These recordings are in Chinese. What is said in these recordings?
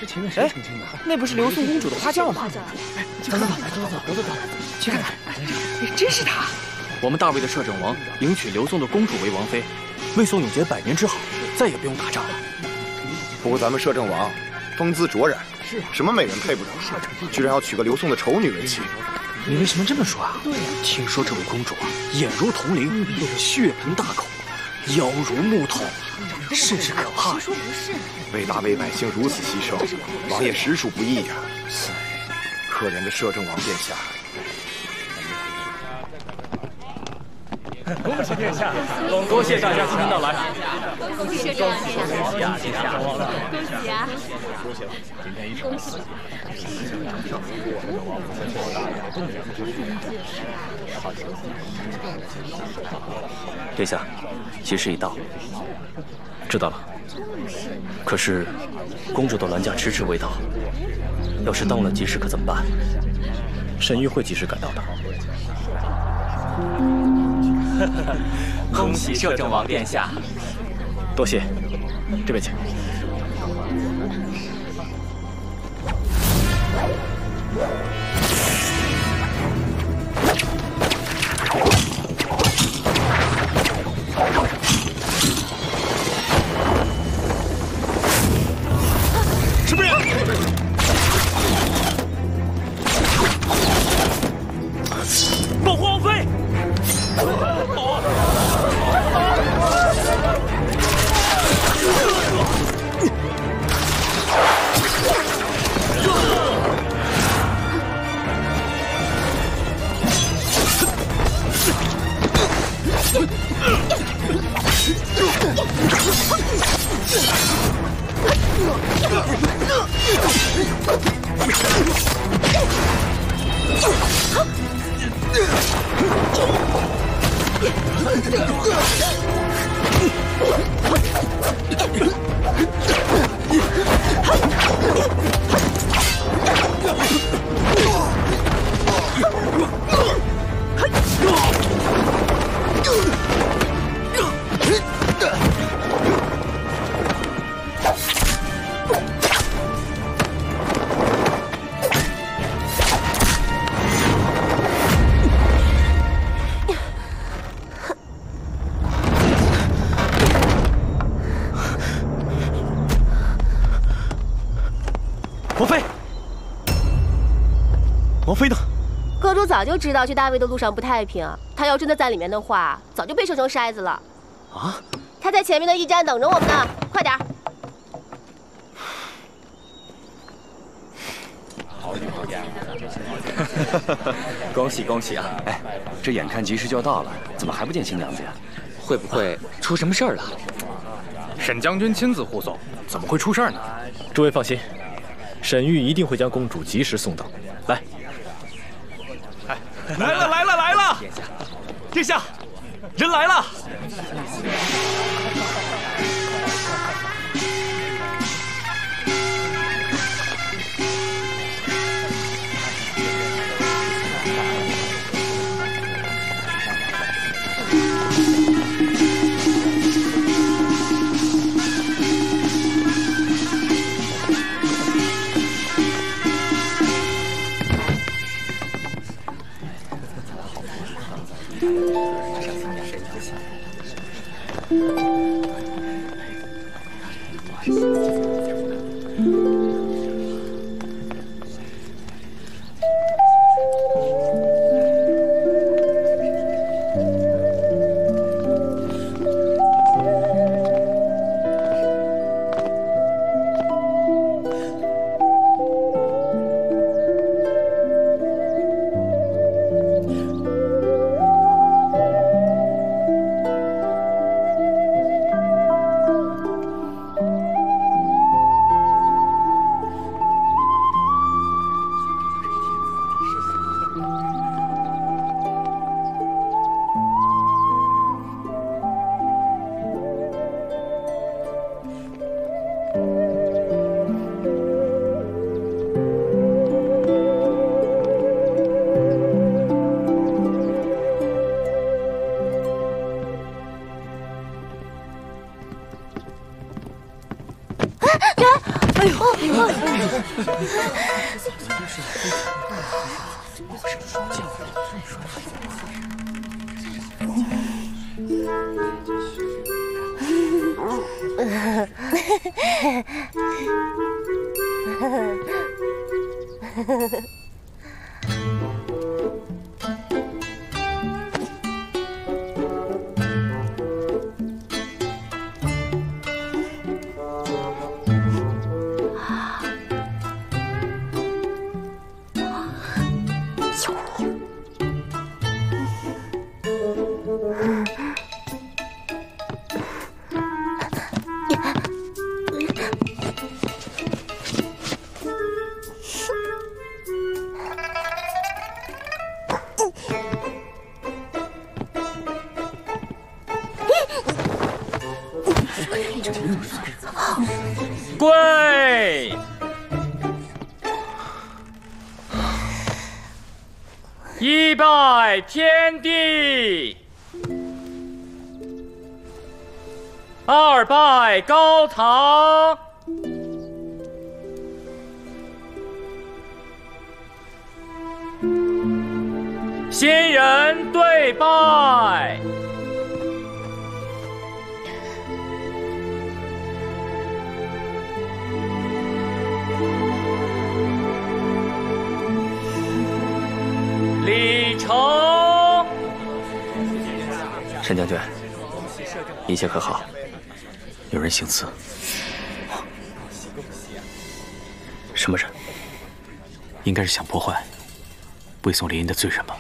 这前面谁澄清的？那不是刘宋公主的花轿吗？走，去看看。真是她！我们大魏的摄政王迎娶刘宋的公主为王妃，为宋永结百年之好，再也不用打仗了。不过咱们摄政王风姿卓然，什么美人配不得，居然要娶个刘宋的丑女为妻。你为什么这么说啊？听说这位公主啊，眼如铜铃，血盆大口，腰如木头，甚是可怕。说不是？为大魏百姓如此牺牲，王爷实属不易呀。可怜的摄政王殿下。 恭喜殿下！多谢大家今天的来。恭喜殿下！恭喜啊！恭喜！殿下，吉时已到。知道了。可是，公主的銮驾迟迟未到，要是耽误了吉时，可怎么办？沈玉会及时赶到的。 恭喜摄政王殿下！多谢，这边请。什么人？保护王妃！ 王妃呢？阁主早就知道去大魏的路上不太平，他要真的在里面的话，早就被射成筛子了。啊！他在前面的驿站等着我们呢，快点！恭喜恭喜啊！哎，这眼看吉时就要到了，怎么还不见新娘子呀？会不会出什么事儿了？沈将军亲自护送，怎么会出事儿呢？诸位放心，沈玉一定会将公主及时送到。来。 来了来了来了！殿下，人来了！哎呦！跪！一拜天地，二拜高堂，新人对拜。礼成，沈将军，一切可好？有人行刺。什么人？应该是想破坏魏宋联姻的罪人吧？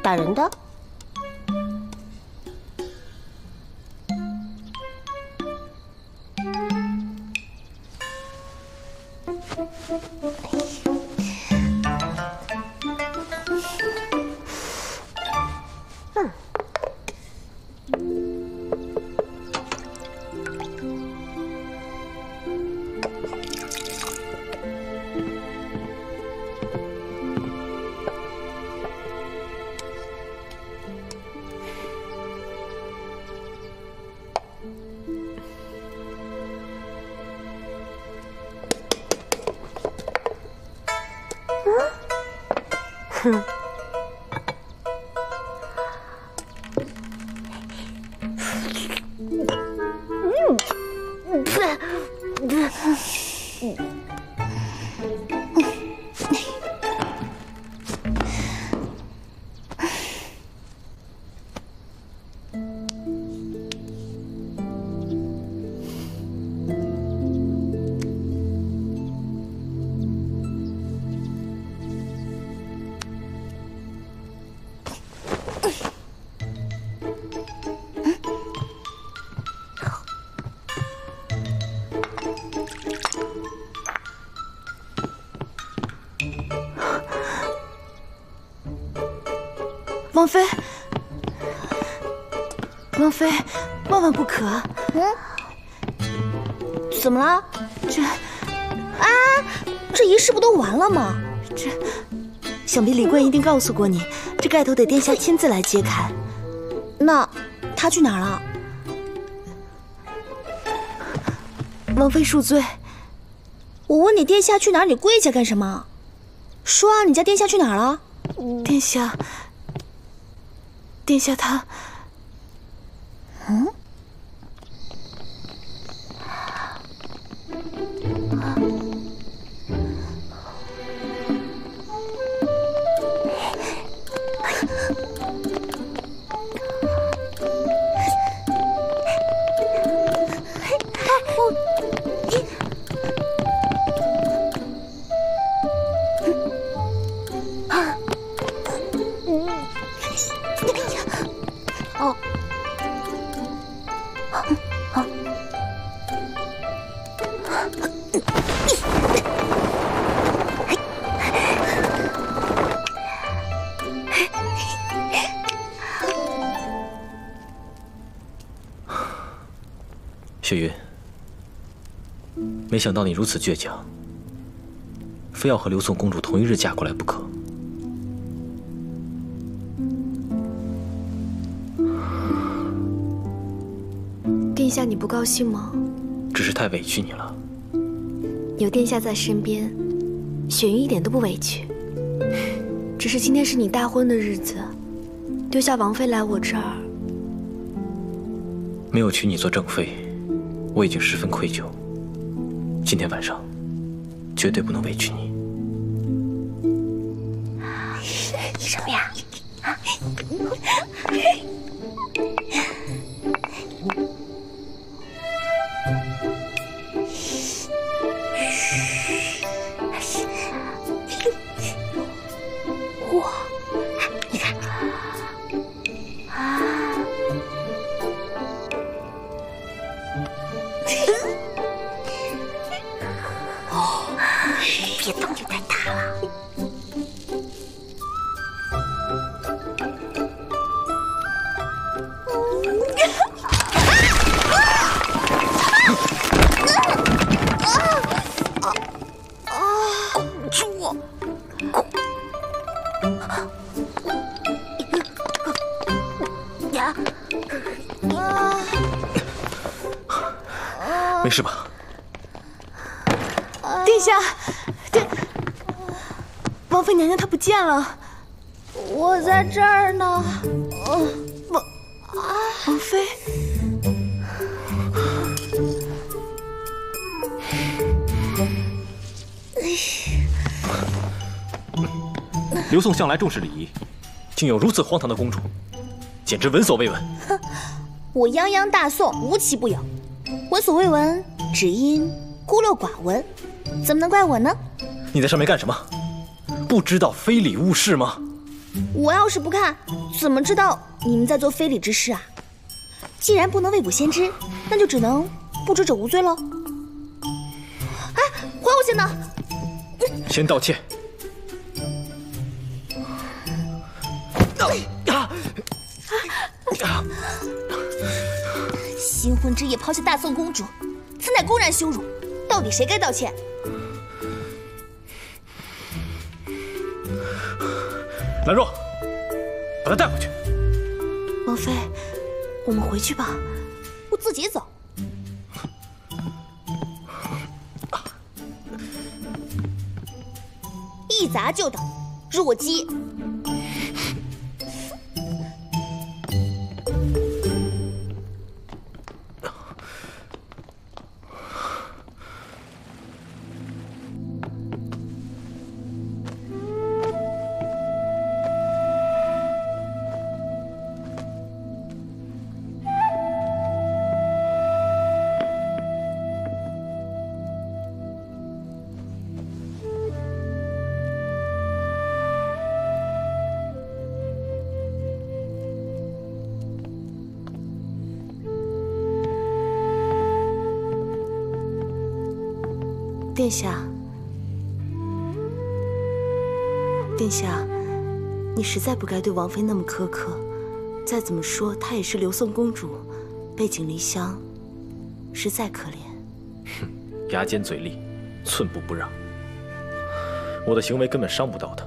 打人的？哼。王妃，王妃，万万不可！怎么了？这仪式不都完了吗？想必李贵一定告诉过你，这盖头得殿下亲自来揭开。那他去哪儿了？王妃恕罪。我问你殿下去哪儿，你跪下干什么？说啊，你家殿下去哪儿了？殿下他……雪云，没想到你如此倔强，非要和刘宋公主同一日嫁过来不可。殿下，你不高兴吗？只是太委屈你了。有殿下在身边，雪云一点都不委屈。只是今天是你大婚的日子，丢下王妃来我这儿，没有娶你做正妃，我已经十分愧疚。今天晚上，绝对不能委屈你。你什么呀？哇，你看，别动静太大了。没事吧？殿下，王妃娘娘她不见了。我在这儿呢。王妃，刘宋向来重视礼仪，竟有如此荒唐的公主，简直闻所未闻。我泱泱大宋无奇不有，闻所未闻，只因孤陋寡闻，怎么能怪我呢？你在上面干什么？不知道非礼勿视吗？我要是不看，怎么知道你们在做非礼之事啊？既然不能未卜先知，那就只能不知者无罪喽。哎，还我先呢！先道歉。新婚之夜抛下大宋公主，此乃公然羞辱，到底谁该道歉？兰若，把她带回去。王妃，我们回去吧。我自己走。一砸就倒，弱鸡。殿下，殿下，你实在不该对王妃那么苛刻。再怎么说，她也是刘宋公主，背井离乡，实在可怜。哼，牙尖嘴利，寸步不让。我的行为根本伤不到她。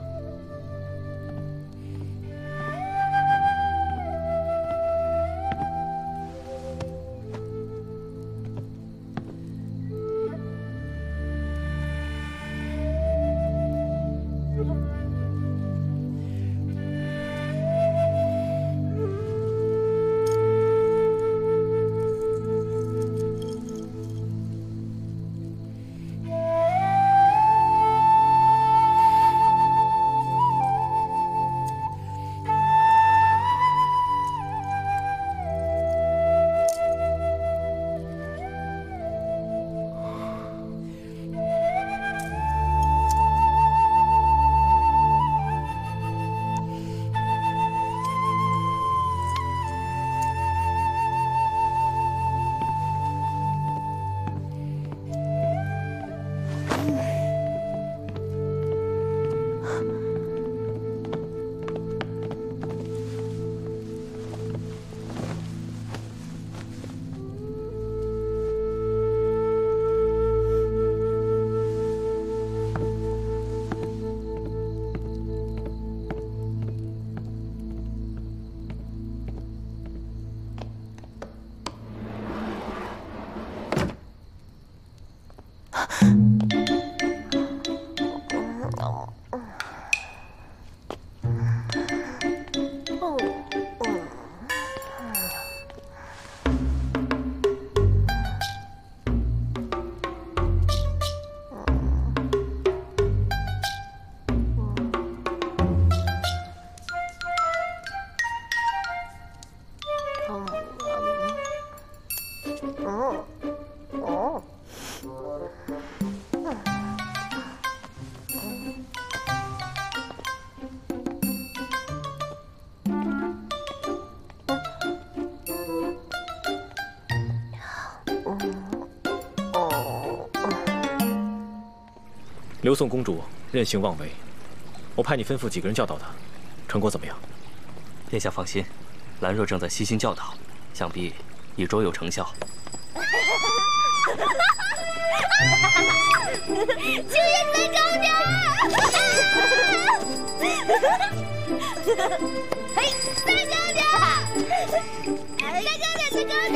刘宋公主任性妄为，我派你吩咐几个人教导她，成果怎么样？殿下放心，兰若正在悉心教导，想必已卓有成效。秋叶，再高点！嘿，再高点！再高点，再高点！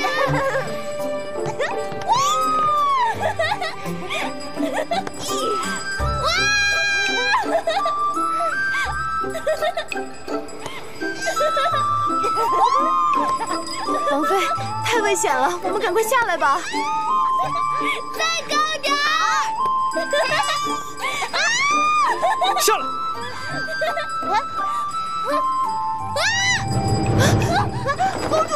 王妃，太危险了，我们赶快下来吧。再高点儿！下来！公主！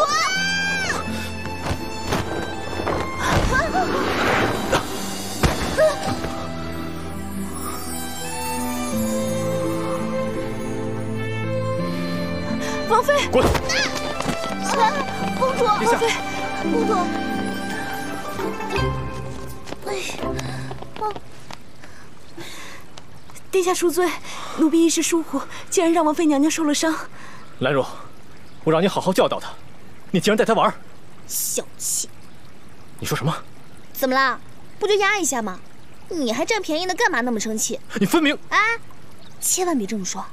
王妃，滚！公主，王妃，公主。殿下恕罪，奴婢一时疏忽，竟然让王妃娘娘受了伤。兰若，我让你好好教导她，你竟然带她玩！小气！你说什么？怎么啦？不就压一下吗？你还占便宜呢，干嘛那么生气？你分明……啊！千万别这么说，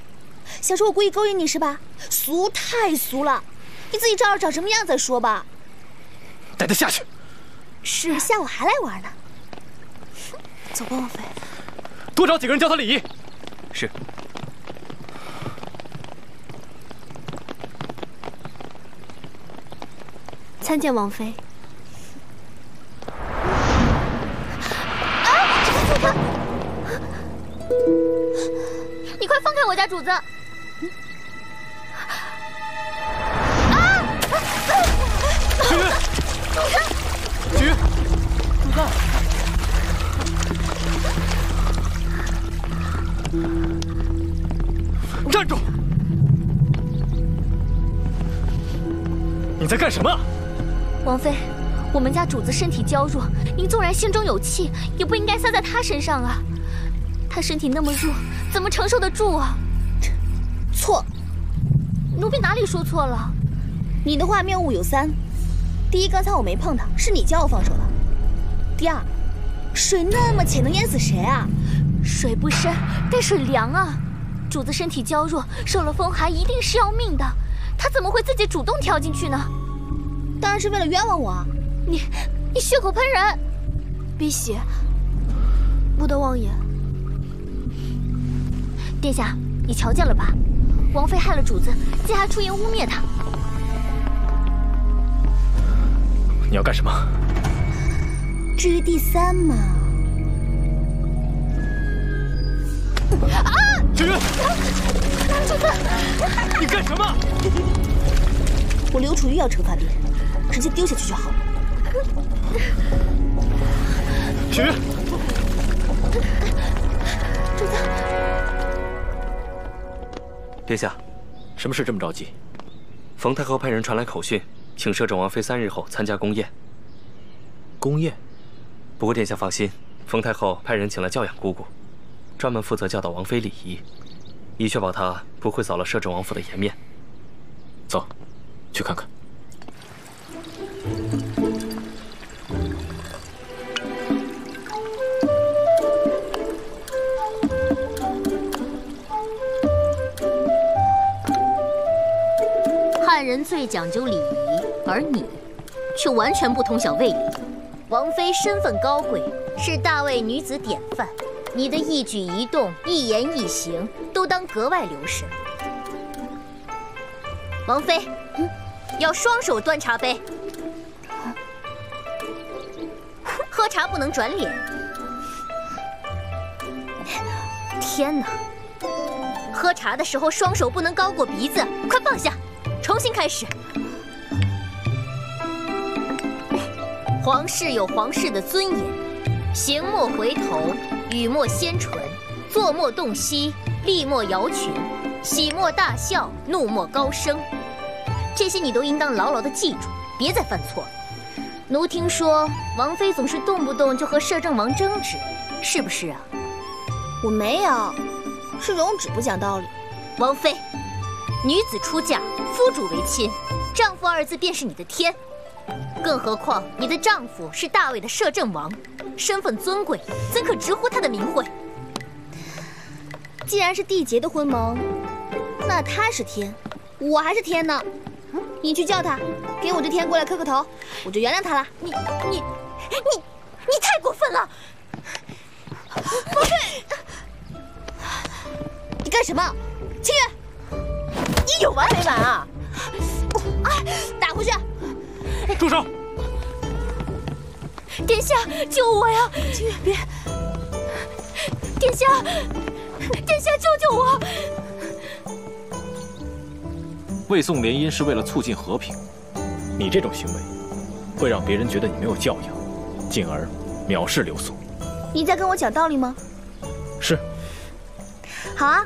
想说我故意勾引你是吧？俗，太俗了！你自己照着长什么样再说吧。带她下去。是，下午还来玩呢。走吧，王妃。多找几个人教她礼仪。是。参见王妃。你快放开我家主子！许许，主子，站住！你在干什么？王妃，我们家主子身体娇弱，您纵然心中有气，也不应该撒在他身上啊。他身体那么弱，怎么承受得住啊？错，奴婢哪里说错了？你的话谬误有三：第一，刚才我没碰他，是你叫我放手的；第二，水那么浅，能淹死谁啊？水不深，但水凉啊。主子身体娇弱，受了风寒，一定是要命的，他怎么会自己主动跳进去呢？当然是为了冤枉我啊！你血口喷人！碧玺，不得妄言。殿下，你瞧见了吧？王妃害了主子，竟还出言污蔑他。你要干什么？至于第三嘛……啊！许云，主子，你干什么？我刘楚玉要惩罚别人，直接丢下去就好了。许云，主子。殿下，什么事这么着急？冯太后派人传来口讯，请摄政王妃3日后参加宫宴。宫宴？不过殿下放心，冯太后派人请来教养姑姑，专门负责教导王妃礼仪，以确保她不会扫了摄政王府的颜面。走，去看看。汉人最讲究礼仪，而你却完全不通晓卫理。王妃身份高贵，是大魏女子典范，你的一举一动、一言一行都当格外留神。王妃，要双手端茶杯，喝茶不能转脸。天哪！喝茶的时候双手不能高过鼻子，快放下！重新开始。皇室有皇室的尊严，行莫回头，语莫先唇，坐莫动膝，立莫摇裙，喜莫大笑，怒莫高声。这些你都应当牢牢地记住，别再犯错了。奴听说王妃总是动不动就和摄政王争执，是不是啊？我没有，是容止不讲道理。王妃，女子出嫁，夫主为亲，丈夫二字便是你的天。更何况你的丈夫是大魏的摄政王，身份尊贵，怎可直呼他的名讳？既然是缔结的婚盟，那他是天，我还是天呢。你去叫他，给我这天过来磕个头，我就原谅他了。你太过分了！王妃，你干什么？清月，你有完没完啊？打回去！住手！殿下，救我呀！清月，别！殿下，殿下，救救我！魏宋联姻是为了促进和平，你这种行为会让别人觉得你没有教养，进而藐视刘宋。你在跟我讲道理吗？是。好啊，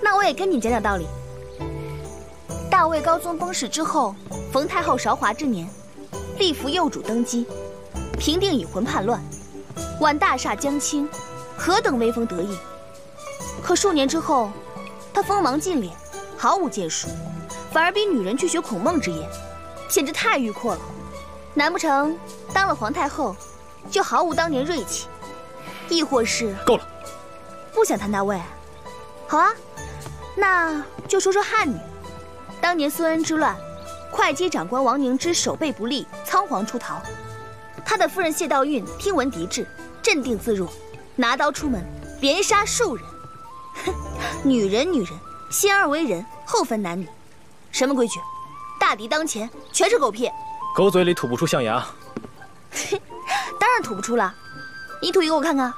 那我也跟你讲讲道理。大魏高宗崩逝之后，冯太后韶华之年，立扶幼主登基，平定已婚叛乱，挽大厦将倾，何等威风得意！可数年之后，她锋芒尽敛，毫无建树，反而逼女人去学孔孟之言，简直太迂阔了。难不成当了皇太后，就毫无当年锐气？亦或是……够了，不想谈大魏？好啊，那就说说汉女。当年孙恩之乱，会稽长官王凝之守备不力，仓皇出逃。他的夫人谢道韫听闻敌至，镇定自若，拿刀出门，连杀数人。哼，女人，先而为人，后分男女，什么规矩？大敌当前，全是狗屁。狗嘴里吐不出象牙。当然吐不出了，你吐一个我看看。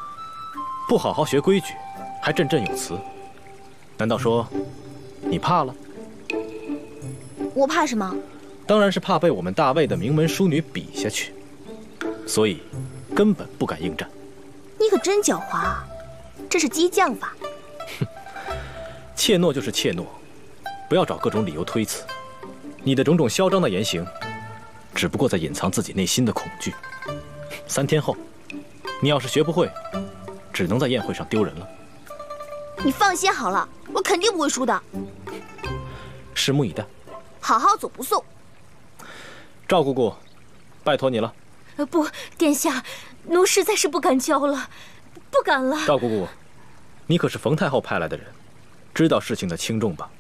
不好好学规矩，还振振有词，难道说你怕了？我怕什么？当然是怕被我们大魏的名门淑女比下去，所以根本不敢应战。你可真狡猾啊，这是激将法。哼，怯懦就是怯懦，不要找各种理由推辞。你的种种嚣张的言行，只不过在隐藏自己内心的恐惧。3天后，你要是学不会，只能在宴会上丢人了。你放心好了，我肯定不会输的。拭目以待。好好走不送。赵姑姑，拜托你了。不，殿下，奴实在是不敢教了，不敢了。赵姑姑，你可是冯太后派来的人，知道事情的轻重吧？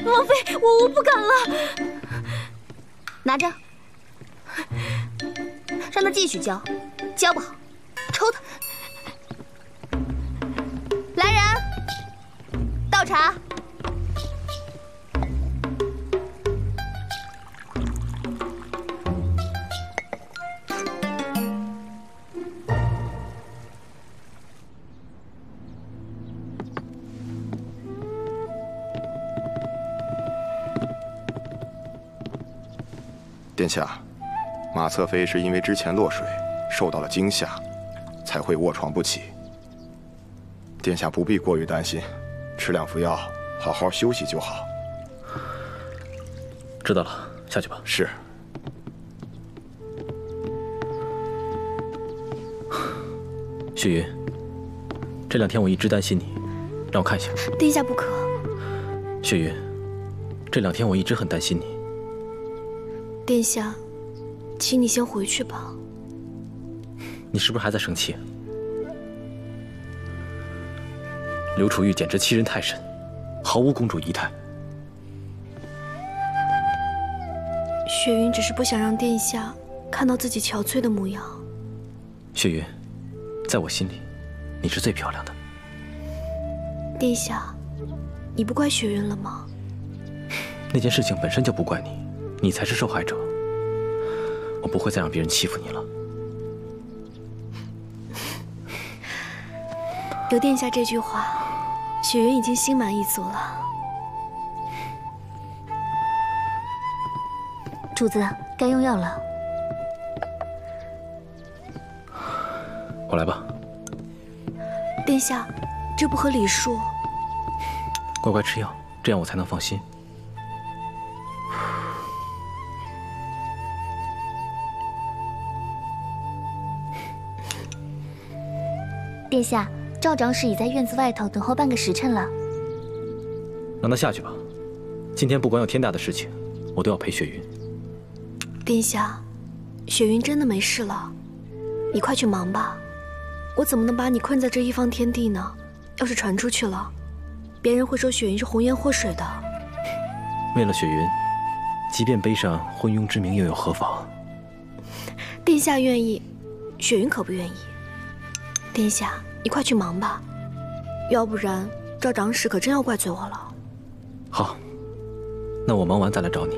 王妃，我不敢了。拿着，让他继续教，教不好，抽他。来人，倒茶。殿下，马侧妃是因为之前落水受到了惊吓，才会卧床不起。殿下不必过于担心，吃2服药，好好休息就好。知道了，下去吧。是。雪云，这2天我一直担心你，让我看一下。殿下不可。雪云，这2天我一直很担心你。殿下，请你先回去吧。你是不是还在生气？刘楚玉简直欺人太甚，毫无公主仪态。雪云只是不想让殿下看到自己憔悴的模样。雪云，在我心里，你是最漂亮的。殿下，你不怪雪云了吗？那件事情本身就不怪你，你才是受害者。我不会再让别人欺负你了。有殿下这句话，雪云已经心满意足了。主子，该用药了。我来吧。殿下，这不合礼数。乖乖吃药，这样我才能放心。殿下，赵长史已在院子外头等候半个时辰了。让他下去吧。今天不管有天大的事情，我都要陪雪云。殿下，雪云真的没事了，你快去忙吧。我怎么能把你困在这一方天地呢？要是传出去了，别人会说雪云是红颜祸水的。为了雪云，即便背上昏庸之名又有何妨？殿下愿意，雪云可不愿意。殿下，你快去忙吧，要不然赵长史可真要怪罪我了。好，那我忙完再来找你。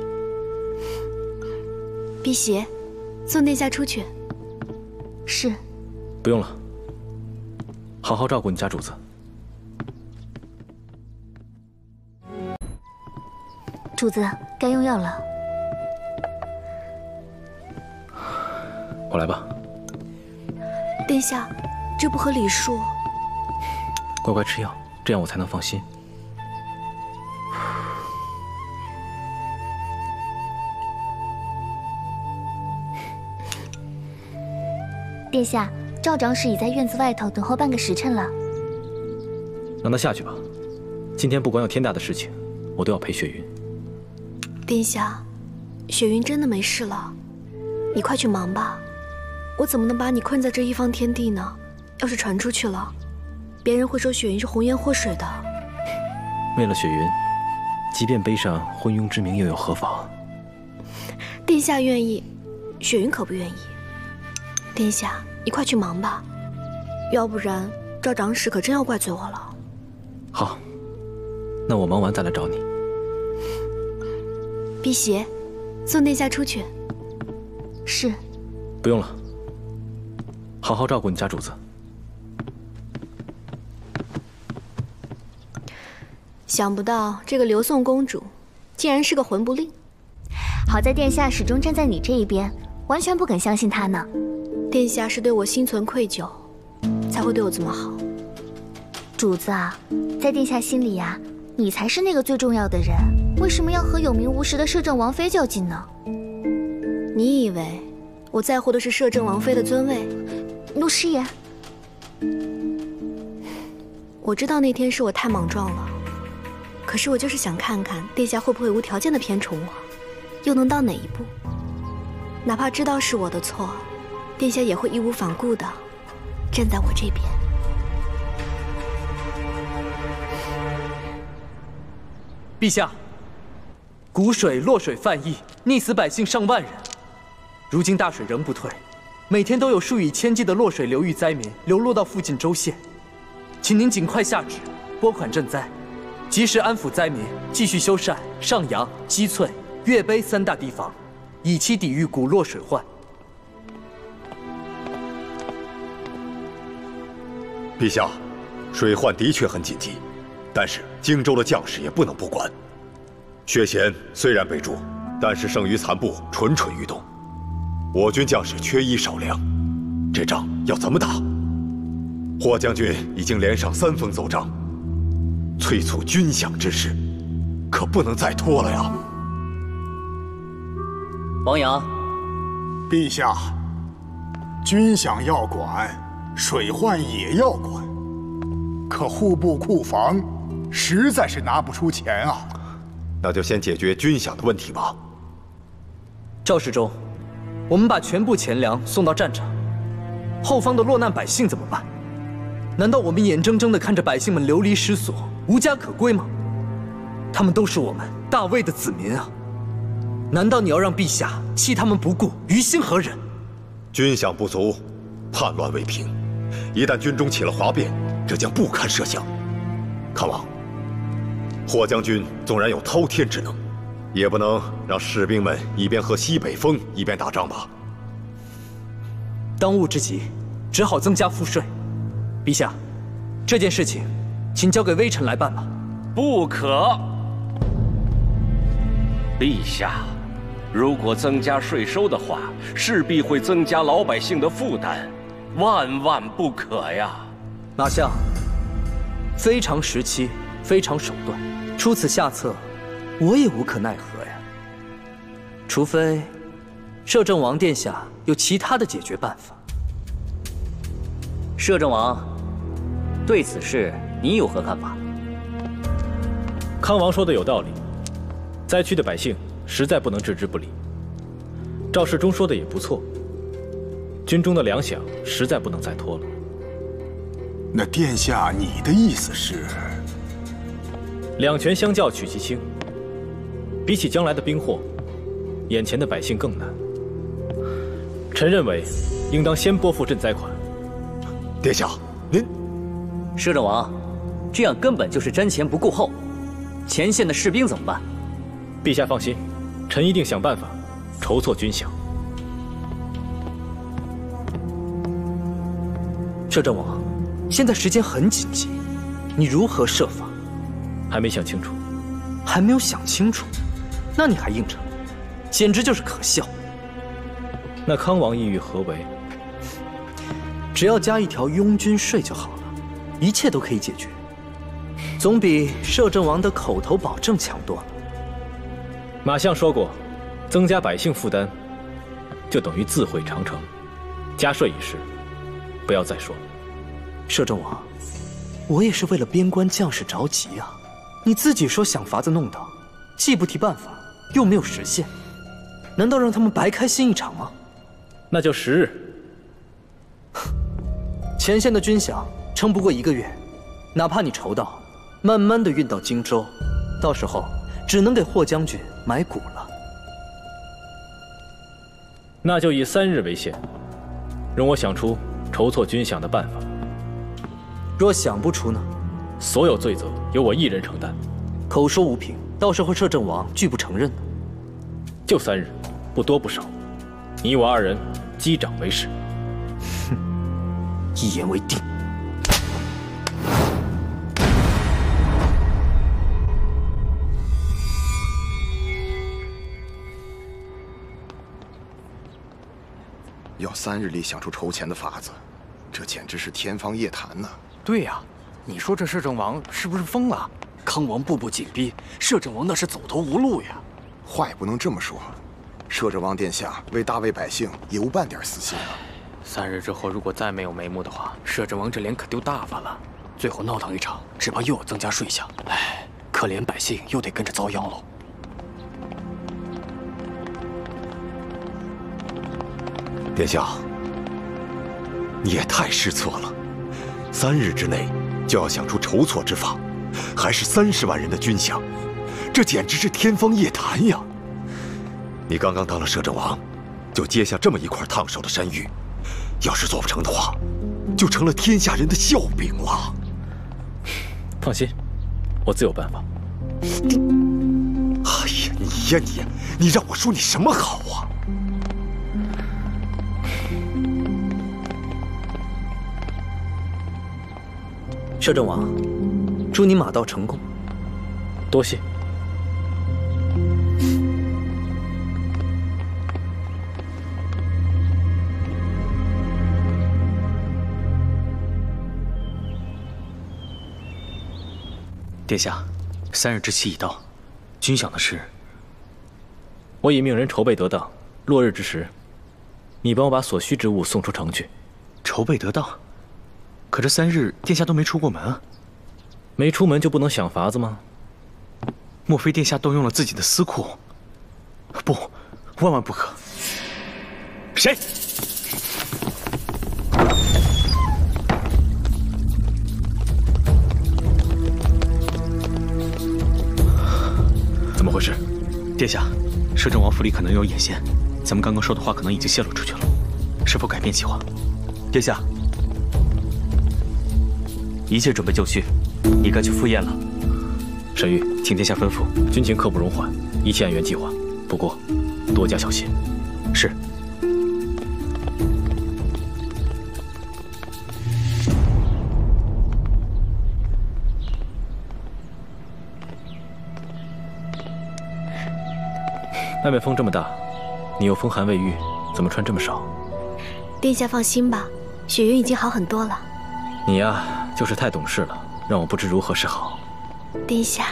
辟邪，送殿下出去。是。不用了，好好照顾你家主子。主子，该用药了。我来吧。殿下，这不合礼数。乖乖吃药，这样我才能放心。殿下，赵长史已在院子外头等候半个时辰了。让他下去吧。今天不管有天大的事情，我都要陪雪云。殿下，雪云真的没事了，你快去忙吧。我怎么能把你困在这一方天地呢？要是传出去了，别人会说雪云是红颜祸水的。为了雪云，即便背上昏庸之名又有何妨？殿下愿意，雪云可不愿意。殿下，你快去忙吧，要不然赵长史可真要怪罪我了。好，那我忙完再来找你。辟邪，送殿下出去。是。不用了，好好照顾你家主子。想不到这个刘宋公主竟然是个魂不吝。好在殿下始终站在你这一边，完全不肯相信她呢。殿下是对我心存愧疚，才会对我这么好。主子啊，在殿下心里呀，你才是那个最重要的人，为什么要和有名无实的摄政王妃较劲呢？你以为我在乎的是摄政王妃的尊位？奴师爷，我知道那天是我太莽撞了，可是我就是想看看殿下会不会无条件的偏宠我，又能到哪一步？哪怕知道是我的错，殿下也会义无反顾的站在我这边。陛下，谷水、洛水泛溢，溺死百姓上万人。如今大水仍不退，每天都有数以千计的洛水流域灾民流落到附近州县，请您尽快下旨拨款赈灾，及时安抚灾民，继续修缮上阳、基翠、岳碑3大堤防，以期抵御谷洛水患。陛下，水患的确很紧急，但是荆州的将士也不能不管。薛贤虽然被诛，但是剩余残部蠢蠢欲动，我军将士缺衣少粮，这仗要怎么打？霍将军已经连上3封奏章，催促军饷之事，可不能再拖了呀！王阳，陛下，军饷要管，水患也要管，可户部库房实在是拿不出钱啊。那就先解决军饷的问题吧。赵世忠，我们把全部钱粮送到战场，后方的落难百姓怎么办？难道我们眼睁睁地看着百姓们流离失所，无家可归吗？他们都是我们大魏的子民啊！难道你要让陛下弃他们不顾，于心何忍？军饷不足，叛乱未平，一旦军中起了哗变，这将不堪设想。看王，霍将军纵然有滔天之能，也不能让士兵们一边喝西北风，一边打仗吧？当务之急，只好增加赋税。陛下，这件事情，请交给微臣来办吧。不可！陛下，如果增加税收的话，势必会增加老百姓的负担，万万不可呀！马相，非常时期，非常手段，出此下策，我也无可奈何呀。除非摄政王殿下有其他的解决办法。摄政王，对此事你有何看法？康王说的有道理，灾区的百姓实在不能置之不理。赵世忠说的也不错，军中的粮饷实在不能再拖了。那殿下，你的意思是？两权相较取其轻，比起将来的兵祸，眼前的百姓更难。臣认为，应当先拨付赈灾款。殿下，您，摄政王，这样根本就是瞻前不顾后。前线的士兵怎么办？陛下放心，臣一定想办法筹措军饷。摄政王，现在时间很紧急，你如何设法？还没想清楚。还没有想清楚？那你还应承，简直就是可笑。那康王意欲何为？只要加一条拥军税就好了，一切都可以解决，总比摄政王的口头保证强多了。马相说过，增加百姓负担，就等于自毁长城。加税一事，不要再说。摄政王，我也是为了边关将士着急啊！你自己说想法子弄到，既不提办法，又没有实现，难道让他们白开心一场吗？那就10日。前线的军饷撑不过1个月，哪怕你筹到，慢慢的运到荆州，到时候只能给霍将军买谷了。那就以3日为限，容我想出筹措军饷的办法。若想不出呢？所有罪责由我一人承担。口说无凭，到时候摄政王拒不承认呢？就3日，不多不少。你我2人击掌为誓。哼，一言为定。要3日里想出筹钱的法子，这简直是天方夜谭呐！对呀，你说这摄政王是不是疯了？康王步步紧逼，摄政王那是走投无路呀。话也不能这么说，摄政王殿下为大魏百姓也无半点私心啊。 3日之后，如果再没有眉目的话，摄政王这脸可丢大发了。最后闹腾一场，只怕又要增加税项。哎，可怜百姓又得跟着遭殃喽。殿下，你也太失策了！3日之内就要想出筹措之法，还是30万人的军饷，这简直是天方夜谭呀！你刚刚当了摄政王，就接下这么一块烫手的山芋。 要是做不成的话，就成了天下人的笑柄了。放心，我自有办法。哎呀，你呀你让我说你什么好啊？摄政王，祝你马到成功。多谢。 殿下，3日之期已到，军饷的事，我已命人筹备得当，落日之时，你帮我把所需之物送出城去。筹备得当，可这3日殿下都没出过门啊！没出门就不能想法子吗？莫非殿下动用了自己的私库？不，万万不可！谁？ 怎么回事？殿下，摄政王府里可能有眼线，咱们刚刚说的话可能已经泄露出去了，是否改变计划？殿下，一切准备就绪，你该去赴宴了。沈玉，请殿下吩咐。军情刻不容缓，一切按原计划，不过多加小心。是。 外面风这么大，你又风寒未愈，怎么穿这么少？殿下放心吧，雪云已经好很多了。你呀，就是太懂事了，让我不知如何是好。殿下，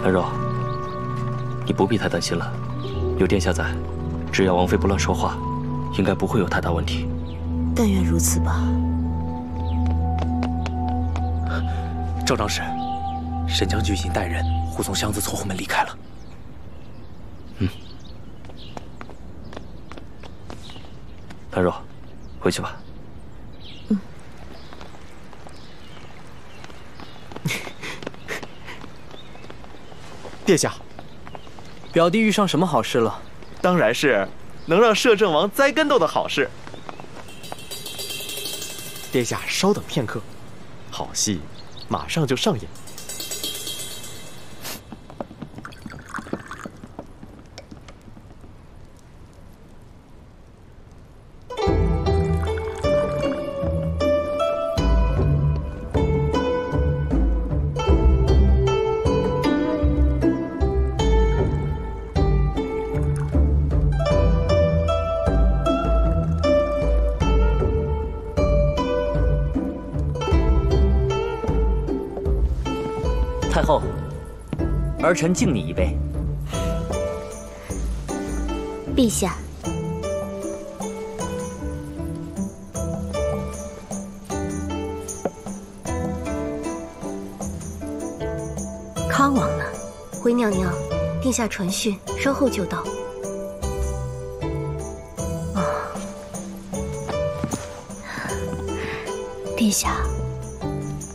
兰若，你不必太担心了，有殿下在，只要王妃不乱说话，应该不会有太大问题。但愿如此吧。赵长史，沈将军已经带人护送箱子从后门离开了。兰若，回去吧。殿下，表弟遇上什么好事了？当然是能让摄政王栽跟斗的好事。殿下稍等片刻，好戏马上就上演。太后，儿臣敬你一杯。陛下，康王呢？回娘娘，殿下传讯，稍后就到。殿下，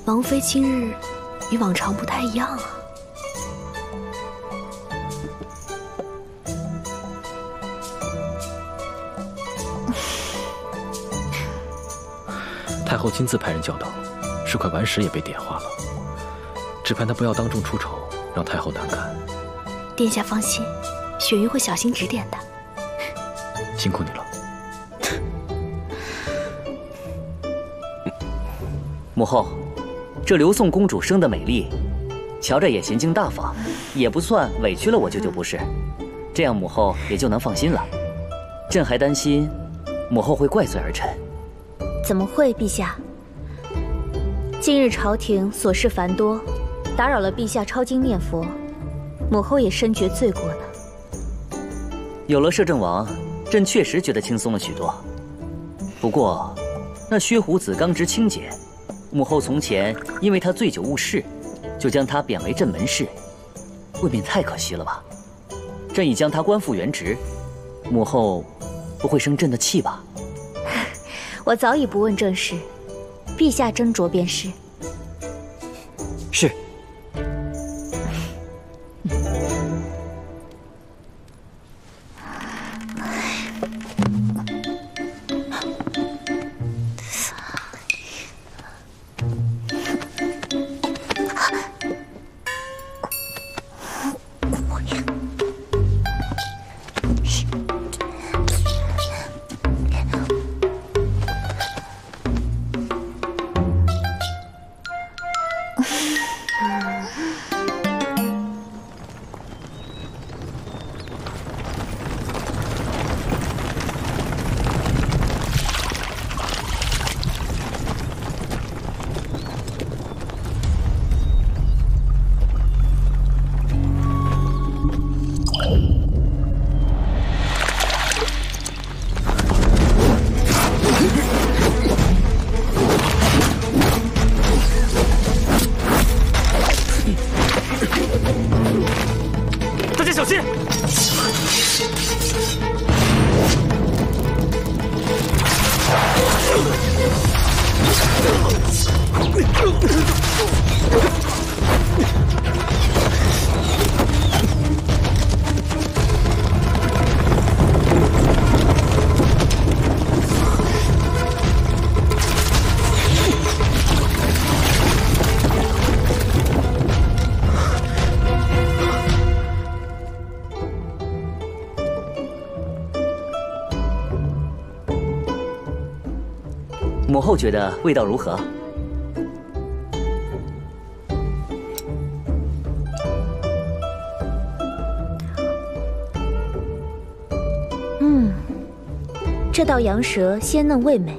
王妃今日与往常不太一样啊。太后亲自派人教导，是块顽石也被点化了，只盼他不要当众出丑，让太后难堪。殿下放心，雪云会小心指点的。辛苦你了。母后，这刘宋公主生得美丽，瞧着也娴静大方，也不算委屈了我舅舅不是？这样母后也就能放心了。朕还担心母后会怪罪儿臣。怎么会，陛下？近日朝廷琐事繁多，打扰了陛下抄经念佛，母后也深觉罪过呢。有了摄政王，朕确实觉得轻松了许多。不过，那薛虎子刚直清洁，母后从前因为他醉酒误事，就将他贬为镇门士，未免太可惜了吧？朕已将他官复原职，母后不会生朕的气吧？我早已不问政事，陛下斟酌便是。是。大家小心！母后觉得味道如何？这道羊舌鲜嫩味美，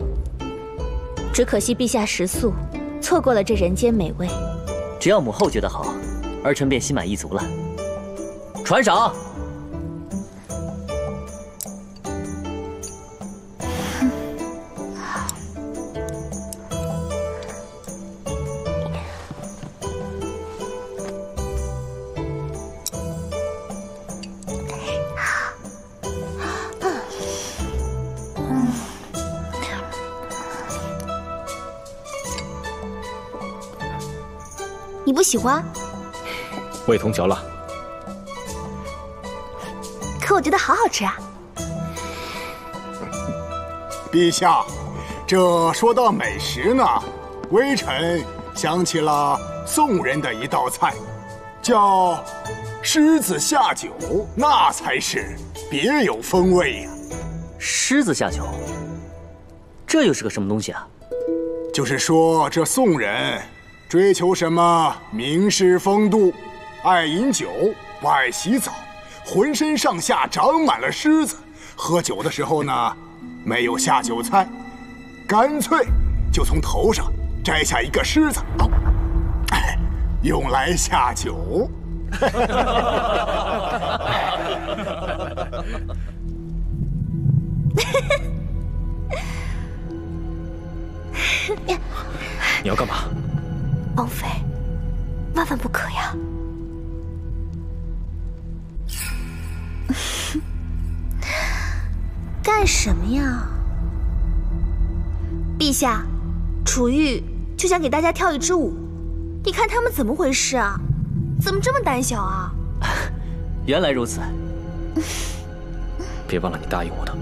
只可惜陛下食素，错过了这人间美味。只要母后觉得好，儿臣便心满意足了。传赏。你不喜欢？味同嚼蜡。可我觉得好好吃啊！陛下，这说到美食呢，微臣想起了宋人的一道菜，叫狮子下酒，那才是别有风味呀。狮子下酒，这又是个什么东西啊？就是说这宋人追求什么名士风度，爱饮酒，不爱洗澡，浑身上下长满了虱子。喝酒的时候呢，没有下酒菜，干脆就从头上摘下一个虱子，用来下酒。你要干嘛？王妃，万万不可呀！干什么呀？陛下，楚玉就想给大家跳一支舞，你看他们怎么回事啊？怎么这么胆小啊？原来如此。别忘了你答应我的。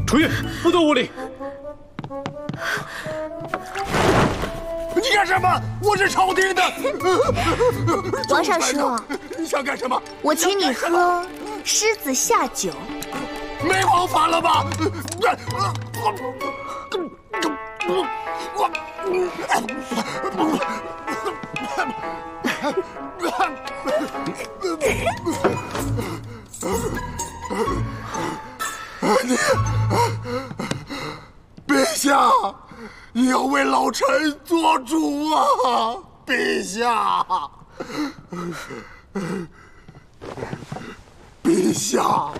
楚玉，不得无礼！你干什么？我是朝廷的。皇上说，你想干什么？我请你喝狮子下酒，没王法了吧？陛下，你要为老臣做主啊！陛下，陛下，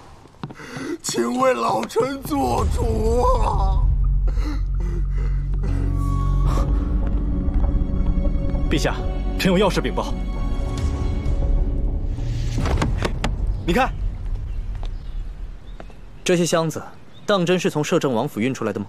请为老臣做主啊！陛下，臣有要事禀报。你看，这些箱子，当真是从摄政王府运出来的吗？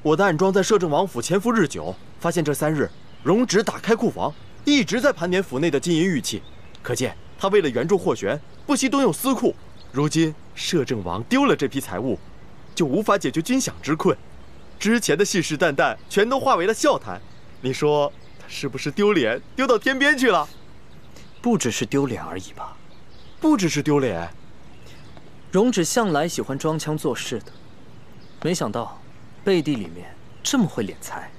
我的暗桩在摄政王府潜伏日久，发现这3日，荣旨打开库房，一直在盘点府内的金银玉器，可见他为了援助霍玄，不惜动用私库。如今摄政王丢了这批财物，就无法解决军饷之困，之前的信誓旦旦全都化为了笑谈。你说他是不是丢脸丢到天边去了？不只是丢脸而已吧？不只是丢脸。荣旨向来喜欢装腔作势的，没想到背地里面这么会敛财。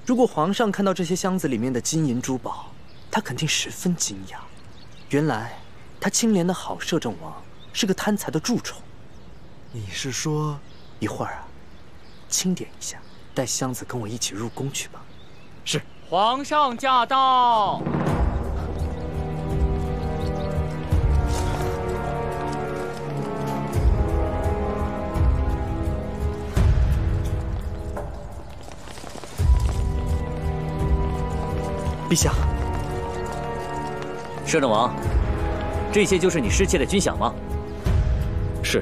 如果皇上看到这些箱子里面的金银珠宝，他肯定十分惊讶。原来他清廉的好摄政王是个贪财的蛀虫。你是说一会儿啊，清点一下，带箱子跟我一起入宫去吧。是。皇上驾到！陛下，摄政王，这些就是你失窃的军饷吗？是，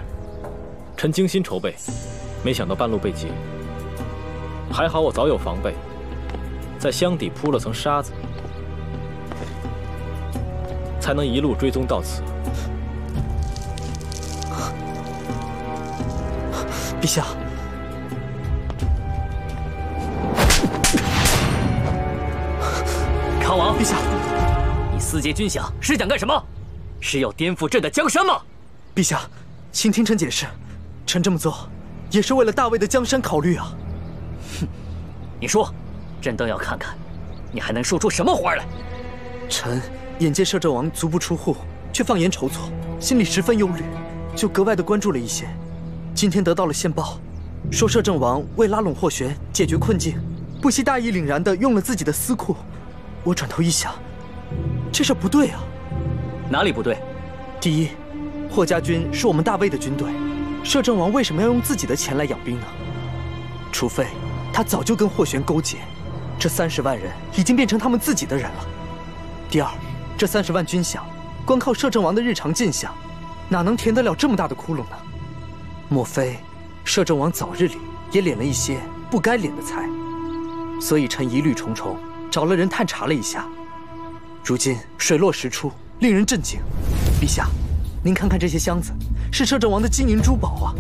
臣精心筹备，没想到半路被劫。还好我早有防备，在箱底铺了层沙子，才能一路追踪到此。陛下，康王，陛下，你私劫军饷是想干什么？是要颠覆朕的江山吗？陛下，请听臣解释，臣这么做也是为了大魏的江山考虑啊。哼，你说，朕倒要看看，你还能说出什么花来？臣眼见摄政王足不出户，却放言筹措，心里十分忧虑，就格外的关注了一些。今天得到了线报，说摄政王为拉拢霍玄，解决困境，不惜大义凛然地用了自己的私库。我转头一想，这事不对啊。哪里不对？第一，霍家军是我们大魏的军队，摄政王为什么要用自己的钱来养兵呢？除非他早就跟霍玄勾结，这30万人已经变成他们自己的人了。第二，这30万军饷，光靠摄政王的日常进项，哪能填得了这么大的窟窿呢？莫非摄政王早日里也敛了一些不该敛的财？所以臣疑虑重重，找了人探查了一下，如今水落石出，令人震惊。陛下，您看看这些箱子，是摄政王的金银珠宝啊，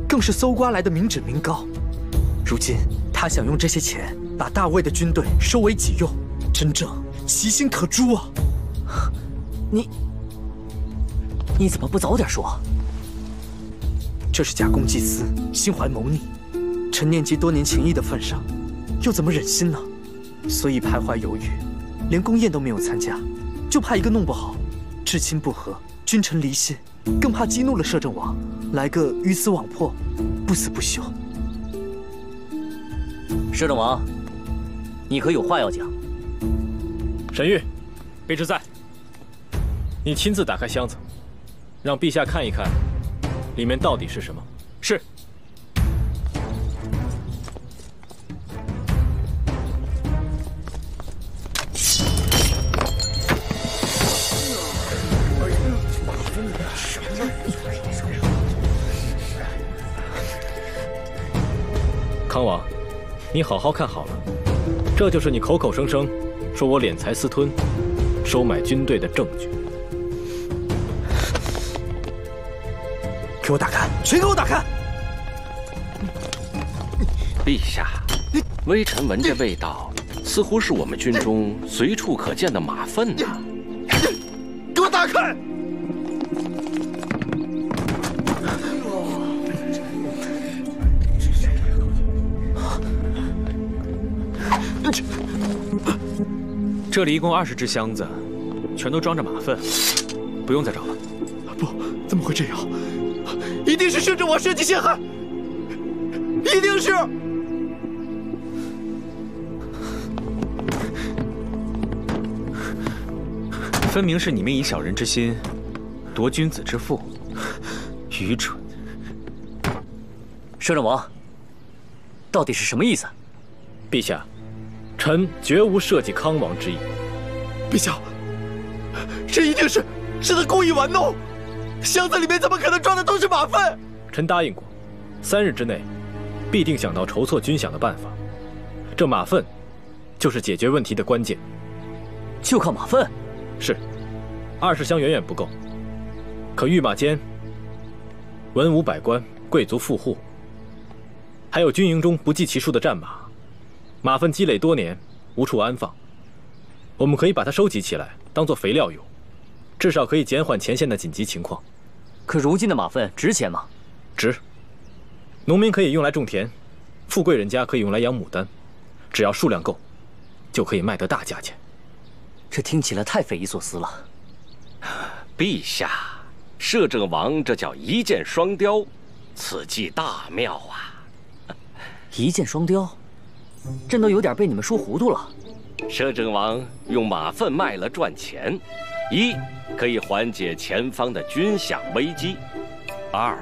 更是搜刮来的民脂民膏。如今他想用这些钱把大魏的军队收为己用，真正其心可诛啊！你怎么不早点说？这是假公济私，心怀谋逆。臣念及多年情谊的份上，又怎么忍心呢？所以徘徊犹豫，连宫宴都没有参加，就怕一个弄不好，至亲不和，君臣离心，更怕激怒了摄政王，来个鱼死网破，不死不休。摄政王，你可有话要讲？沈玉，卑职在。你亲自打开箱子，让陛下看一看，里面到底是什么。是。康王，你好好看好了，这就是你口口声声说我敛财私吞、收买军队的证据。给我打开，全给我打开！陛下，微臣闻这味道，似乎是我们军中随处可见的马粪呐！给我打开！这里一共20只箱子，全都装着马粪，不用再找了。不，怎么会这样？一定是摄政王设计陷害，一定是！分明是你们以小人之心夺君子之腹，愚蠢！摄政王，到底是什么意思？陛下，臣绝无设计康王之意。陛下，这一定是他故意玩弄。箱子里面怎么可能装的都是马粪？臣答应过，3日之内，必定想到筹措军饷的办法。这马粪，就是解决问题的关键。就靠马粪？是，20箱远远不够。可御马监、文武百官、贵族富户，还有军营中不计其数的战马，马粪积累多年，无处安放。我们可以把它收集起来，当做肥料用。至少可以减缓前线的紧急情况。可如今的马粪值钱吗？值。农民可以用来种田，富贵人家可以用来养牡丹，只要数量够，就可以卖得大价钱。这听起来太匪夷所思了。陛下，摄政王这叫一箭双雕，此计大妙啊！一箭双雕，朕都有点被你们说糊涂了。摄政王用马粪卖了赚钱，一可以缓解前方的军饷危机，二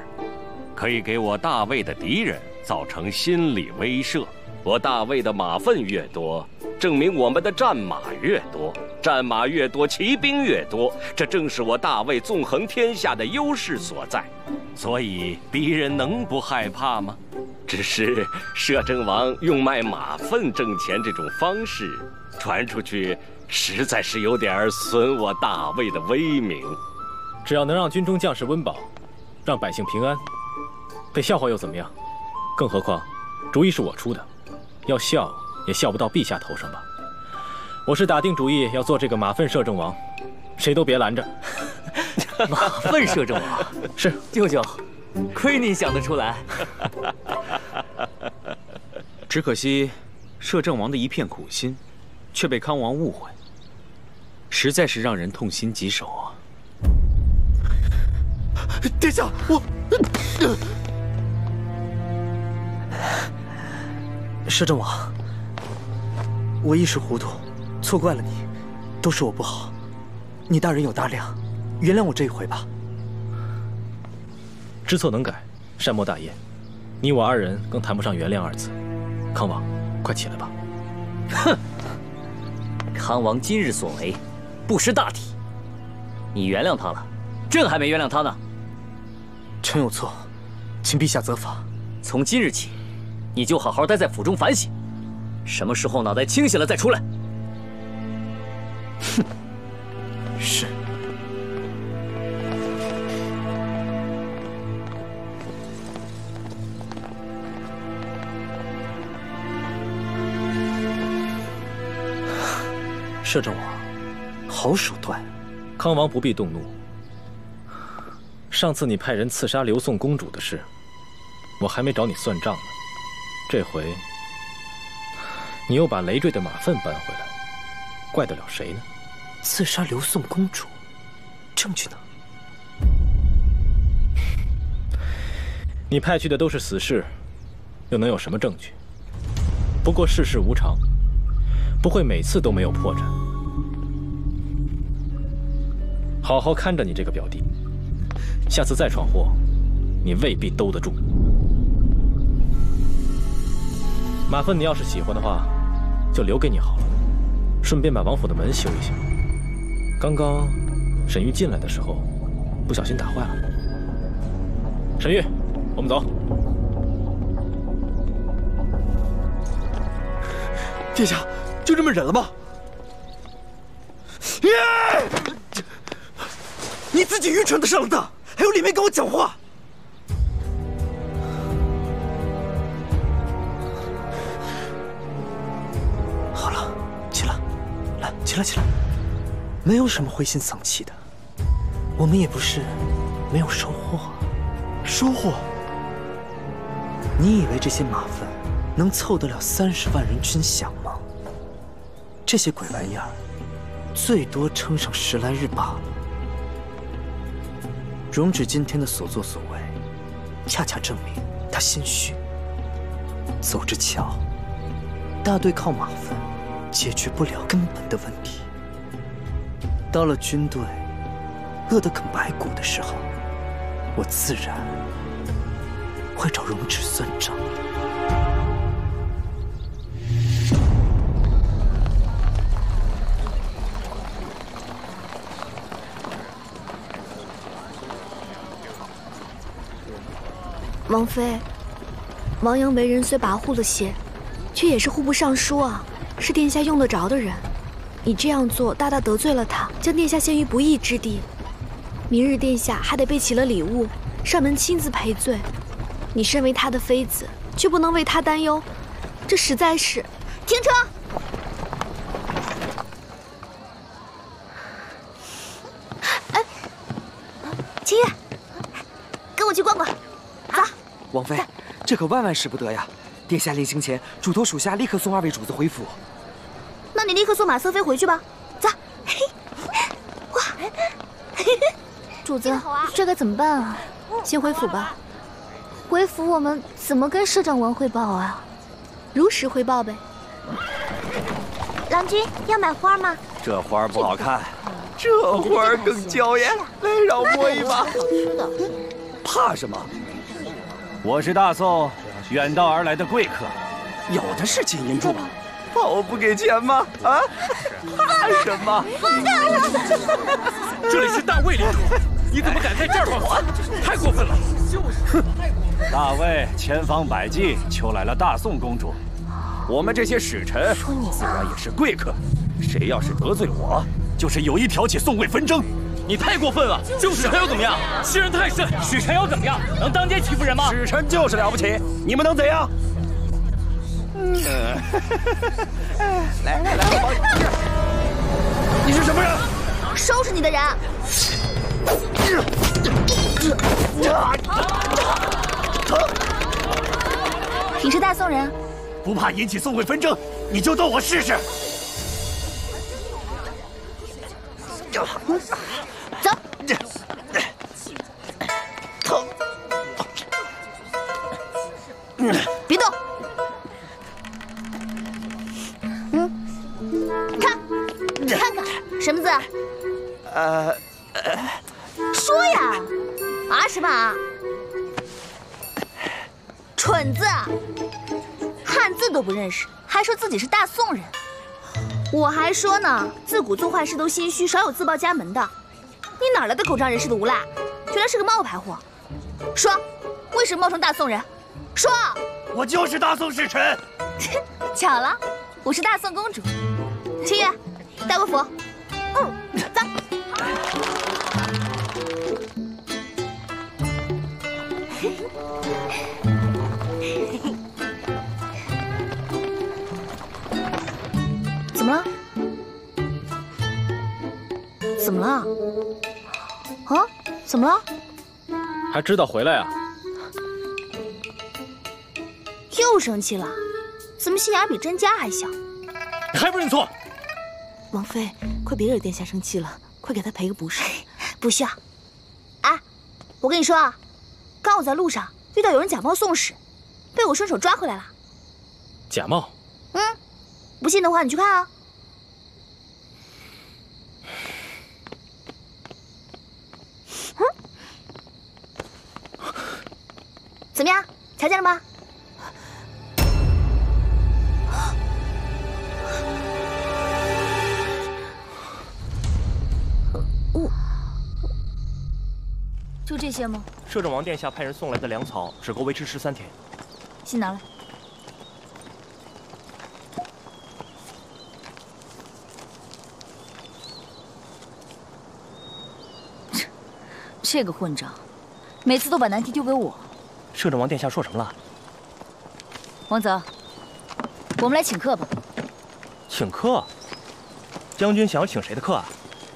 可以给我大魏的敌人造成心理威慑。我大魏的马粪越多，证明我们的战马越多，战马越多，骑兵越多，这正是我大魏纵横天下的优势所在。所以敌人能不害怕吗？只是摄政王用卖马粪挣钱这种方式传出去，实在是有点损我大魏的威名。只要能让军中将士温饱，让百姓平安，被笑话又怎么样？更何况，主意是我出的，要笑也笑不到陛下头上吧？我是打定主意要做这个马粪摄政王，谁都别拦着。马粪摄政王是舅舅，亏你想得出来。只可惜，摄政王的一片苦心，却被康王误会，实在是让人痛心疾首啊！殿下，我摄政王，我一时糊涂，错怪了你，都是我不好。你大人有大量，原谅我这一回吧。知错能改，善莫大焉。你我二人更谈不上原谅二字。康王，快起来吧。哼！康王今日所为，不识大体。你原谅他了，朕还没原谅他呢。臣有错，请陛下责罚。从今日起，你就好好待在府中反省，什么时候脑袋清醒了再出来。哼！是。摄政王，好手段！康王不必动怒。上次你派人刺杀刘宋公主的事，我还没找你算账呢。这回，你又把累赘的马粪搬回来，怪得了谁呢？刺杀刘宋公主，证据呢？你派去的都是死士，又能有什么证据？不过世事无常，不会每次都没有破绽。好好看着你这个表弟，下次再闯祸，你未必兜得住。马粪，你要是喜欢的话，就留给你好了，顺便把王府的门修一修。刚刚沈玉进来的时候，不小心打坏了。沈玉，我们走。殿下，就这么忍了吗？你自己愚蠢的上当，还有脸面跟我讲话！好了，起来，来，起来，起来，没有什么灰心丧气的，我们也不是没有收获。收获？你以为这些马粪能凑得了30万人军饷吗？这些鬼玩意儿，最多撑上10来日罢了。荣止今天的所作所为，恰恰证明他心虚。走着瞧，大队靠马粪解决不了根本的问题。到了军队饿得啃白骨的时候，我自然会找荣止算账。王妃，王阳为人虽跋扈了些，却也是户部尚书啊，是殿下用得着的人。你这样做，大大得罪了他，将殿下陷于不义之地。明日殿下还得备齐了礼物，上门亲自赔罪。你身为他的妃子，却不能为他担忧，这实在是……停车！哎，秦月，跟我去逛逛。王妃，这可万万使不得呀！殿下临行前嘱托属下立刻送2位主子回府。那你立刻送马瑟妃回去吧。走。哇！主子，这该怎么办啊？先回府吧。这符我们怎么跟摄政王汇报啊？如实汇报呗。郎君要买花吗？这花儿不好看，这花儿更娇艳。来，让我摸一把。怕什么？我是大宋远道而来的贵客，有的是金银珠宝，怕我不给钱吗？啊？怕什么？这里是大魏领主，你怎么敢在这儿放话？太过分了！哼！大魏千方百计求来了大宋公主，我们这些使臣自然也是贵客，谁要是得罪我，就是有意挑起宋魏纷争。你太过分了！就是使臣又怎么样？欺人太甚！使臣又怎么样？能当街欺负人吗？使臣就是了不起，你们能怎样？来，我帮你。你是什么人？收拾你的人！你是大宋人？不怕引起宋魏纷争，你就斗我试试。走。别动。看看什么字？说呀，啊什么啊？蠢字，汉字都不认识，还说自己是大宋人。我还说呢，自古做坏事都心虚，少有自报家门的。你哪来的口仗人势的无赖？原来是个冒牌货。说，为什么冒充大宋人？说，我就是大宋使臣。巧了，我是大宋公主。清月，带过府。走。怎么了？怎么了？啊？怎么了？还知道回来啊？又生气了？怎么心眼比真家还小？你还不认错？王妃，快别惹殿下生气了，快给他赔个不是。不需要。哎，我跟你说啊，刚我在路上遇到有人假冒宋使，被我顺手抓回来了。假冒？不信的话，你去看啊。怎么样，瞧见了吗？就这些吗？摄政王殿下派人送来的粮草，只够维持13天。信拿来。这个混账，每次都把难题丢给我。摄政王殿下说什么了？王泽，我们来请客吧。请客？将军想要请谁的客啊？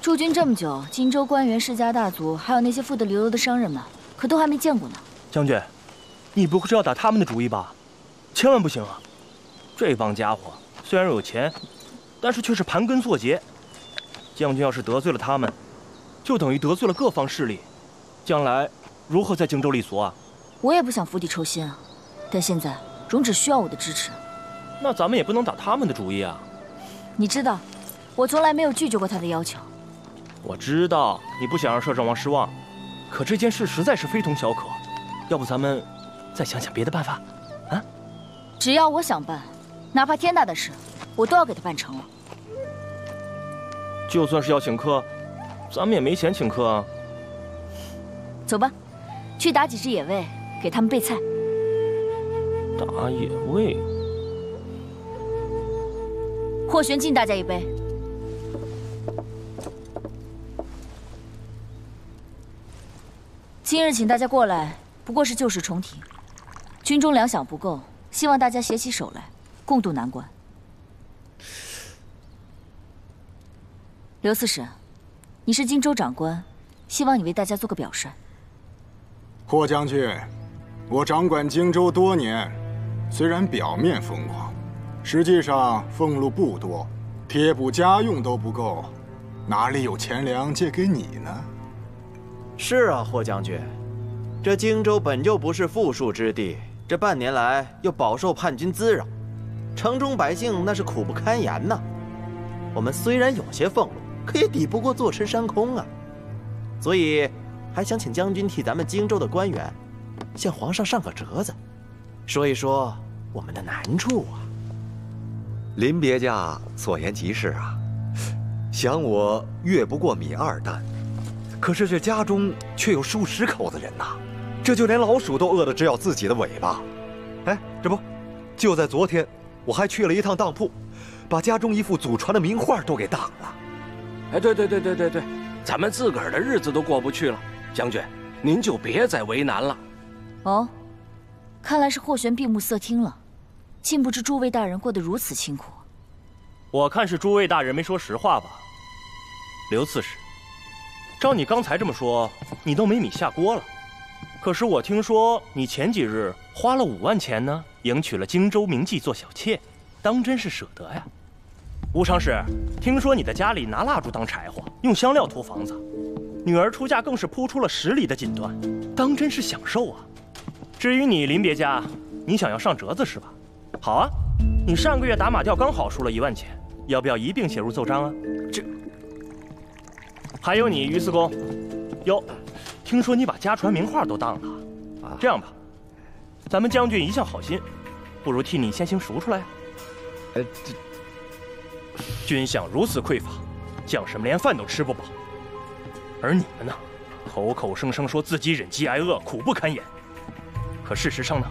驻军这么久，荆州官员、世家大族，还有那些富得流油的商人们，可都还没见过呢。将军，你不会是要打他们的主意吧？千万不行啊！这帮家伙虽然有钱，但是却是盘根错节。将军要是得罪了他们，就等于得罪了各方势力，将来如何在荆州立足啊？我也不想釜底抽薪啊，但现在荣只需要我的支持。那咱们也不能打他们的主意啊。你知道，我从来没有拒绝过他的要求。我知道你不想让摄政王失望，可这件事实在是非同小可，要不咱们再想想别的办法，啊？只要我想办，哪怕天大的事，我都要给他办成了。就算是要请客，咱们也没钱请客啊。走吧，去打几只野味，给他们备菜。打野味。霍玄敬大家一杯。今日请大家过来，不过是旧事重提。军中粮饷不够，希望大家携起手来，共度难关。刘四婶，你是荆州长官，希望你为大家做个表率。霍将军，我掌管荆州多年，虽然表面风光，实际上俸禄不多，贴补家用都不够，哪里有钱粮借给你呢？是啊，霍将军，这荆州本就不是富庶之地，这半年来又饱受叛军滋扰，城中百姓那是苦不堪言呐。我们虽然有些俸禄，可也抵不过坐吃山空啊。所以，还想请将军替咱们荆州的官员，向皇上上个折子，说一说我们的难处啊。林别驾所言极是啊，想我越不过米2担，可是这家中却有数十口子人呐，这就连老鼠都饿得只咬自己的尾巴。哎，这不，就在昨天，我还去了一趟当铺，把家中一幅祖传的名画都给当了。哎，对，咱们自个儿的日子都过不去了，将军，您就别再为难了。哦，看来是霍玄闭目塞听了，竟不知诸位大人过得如此清苦。我看是诸位大人没说实话吧。刘刺史，照你刚才这么说，你都没米下锅了。可是我听说你前几日花了5万钱呢，迎娶了荆州名妓做小妾，当真是舍得呀。吴常侍，听说你在家里拿蜡烛当柴火，用香料涂房子，女儿出嫁更是铺出了10里的锦缎，当真是享受啊。至于你林别驾，你想要上折子是吧？好啊，你上个月打马吊刚好输了1万钱，要不要一并写入奏章啊？这，还有你于司公，哟，听说你把家传名画都当了啊？这样吧，咱们将军一向好心，不如替你先行赎出来。军饷如此匮乏，将士们连饭都吃不饱，而你们呢，口口声声说自己忍饥挨饿，苦不堪言，可事实上呢，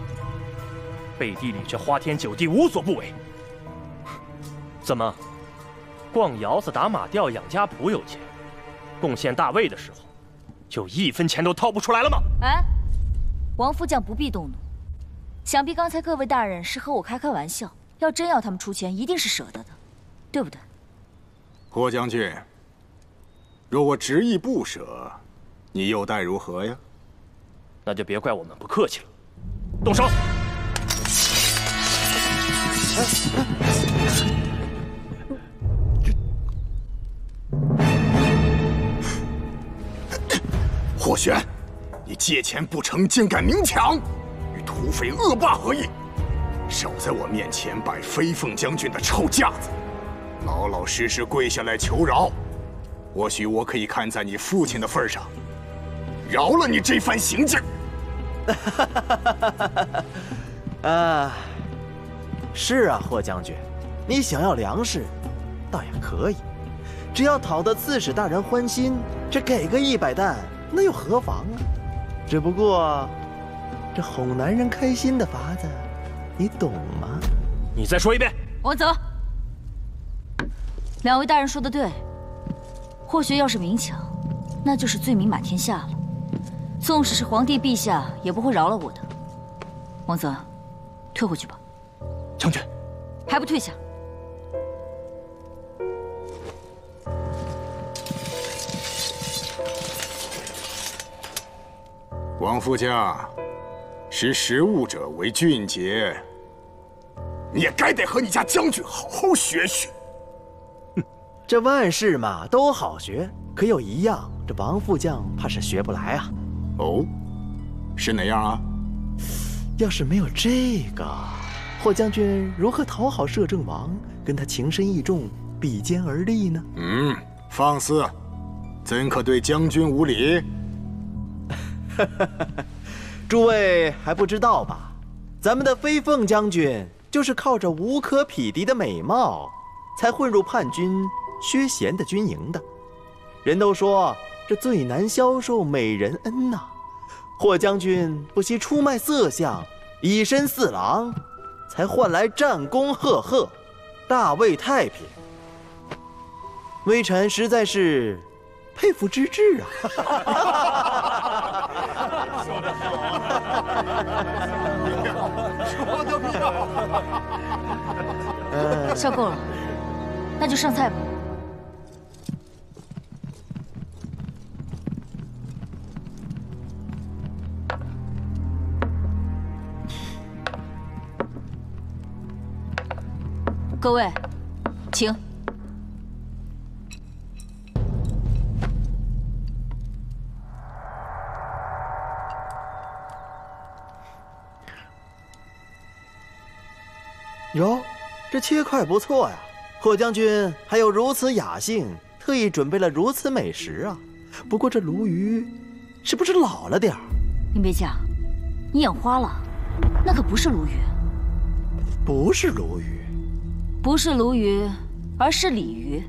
背地里却花天酒地，无所不为。怎么，逛窑子、打马吊、养家仆有钱，贡献大魏的时候，就1分钱都掏不出来了吗？哎，王副将不必动怒，想必刚才各位大人是和我开玩笑，要真要他们出钱，一定是舍得的，对不对？霍将军，若我执意不舍，你又待如何呀？那就别怪我们不客气了，动手！霍玄，你借钱不成，竟敢明抢，与土匪恶霸何异？少在我面前摆飞凤将军的臭架子，老老实实跪下来求饶。或许我可以看在你父亲的份上，饶了你这番行径。啊，是啊，霍将军，你想要粮食，倒也可以，只要讨得刺史大人欢心，这给个100担，那又何妨啊？只不过，这哄男人开心的法子，你懂吗？你再说一遍。王泽，两位大人说的对，霍玄要是明抢，那就是罪名满天下了。纵使是皇帝陛下，也不会饶了我的。王泽，退回去吧。将军，还不退下！王副将，识时务者为俊杰，你也该得和你家将军好好学学。这万事嘛都好学，可有一样，这王副将怕是学不来啊。哦，是哪样啊？要是没有这个，霍将军如何讨好摄政王，跟他情深意重，比肩而立呢？放肆，怎可对将军无礼？诸位还不知道吧？咱们的飞凤将军就是靠着无可匹敌的美貌，才混入叛军薛贤的军营的。人都说这最难消受美人恩呐。霍将军不惜出卖色相，以身饲狼，才换来战功赫赫，大魏太平。微臣实在是佩服之至啊！说得好，说得妙。笑够了，那就上菜吧。各位，请。哟，这切块不错呀！霍将军还有如此雅兴，特意准备了如此美食啊。不过这鲈鱼，是不是老了点儿？林别驾，你眼花了，那可不是鲈鱼。不是鲈鱼，不是鲈鱼，而是鲤鱼。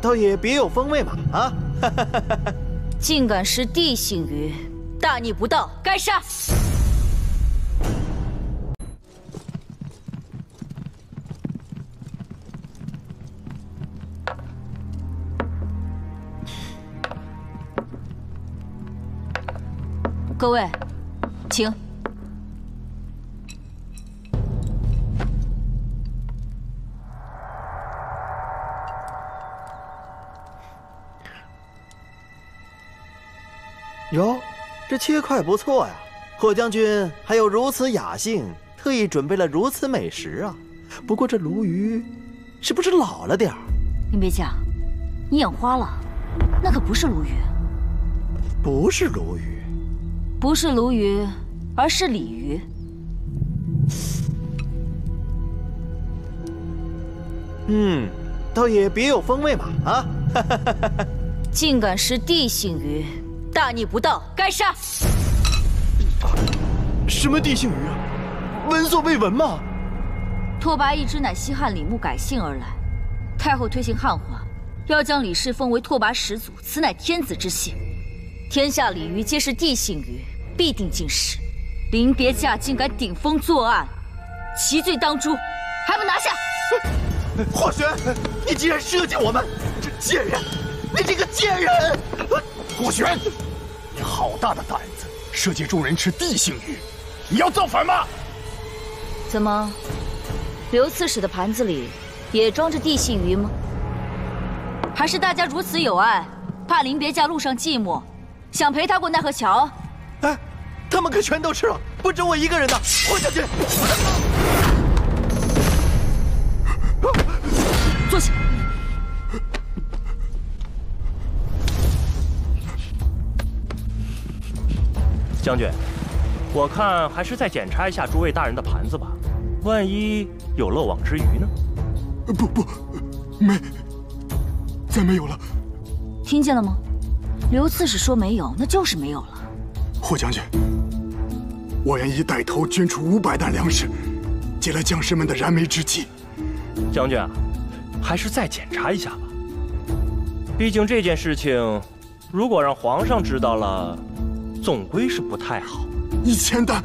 倒也别有风味嘛啊！竟敢食地性鱼，大逆不道，该杀！各位，请。哟，这切块不错呀！霍将军还有如此雅兴，特意准备了如此美食啊。不过这鲈鱼，是不是老了点儿？林别驾，你眼花了，那可不是鲈鱼。不是鲈鱼，不是鲈鱼，而是鲤鱼。倒也别有风味嘛啊！竟敢食地性鱼，大逆不道，该杀！什么地性鱼啊？闻所未闻嘛！拓跋一支乃西汉李牧改姓而来，太后推行汉化，要将李氏封为拓跋始祖，此乃天子之幸。天下鲤鱼皆是地性鱼，必定进食。林别驾竟敢顶风作案，其罪当诛，还不拿下！霍玄，你竟然设计我们！这贱人，你这个贱人！霍玄，你好大的胆子，设计众人吃地性鱼，你要造反吗？怎么，刘刺史的盘子里也装着地性鱼吗？还是大家如此有爱，怕林别驾路上寂寞，想陪他过奈何桥？哎，他们可全都吃了，不止我一个人呢！霍将军，坐下。将军，我看还是再检查一下诸位大人的盘子吧，万一有漏网之鱼呢？不，没，再没有了。听见了吗？刘刺史说没有，那就是没有了。霍将军，我愿意带头捐出500担粮食，借来将士们的燃眉之急。将军啊，还是再检查一下吧。毕竟这件事情，如果让皇上知道了，总归是不太好。1000担。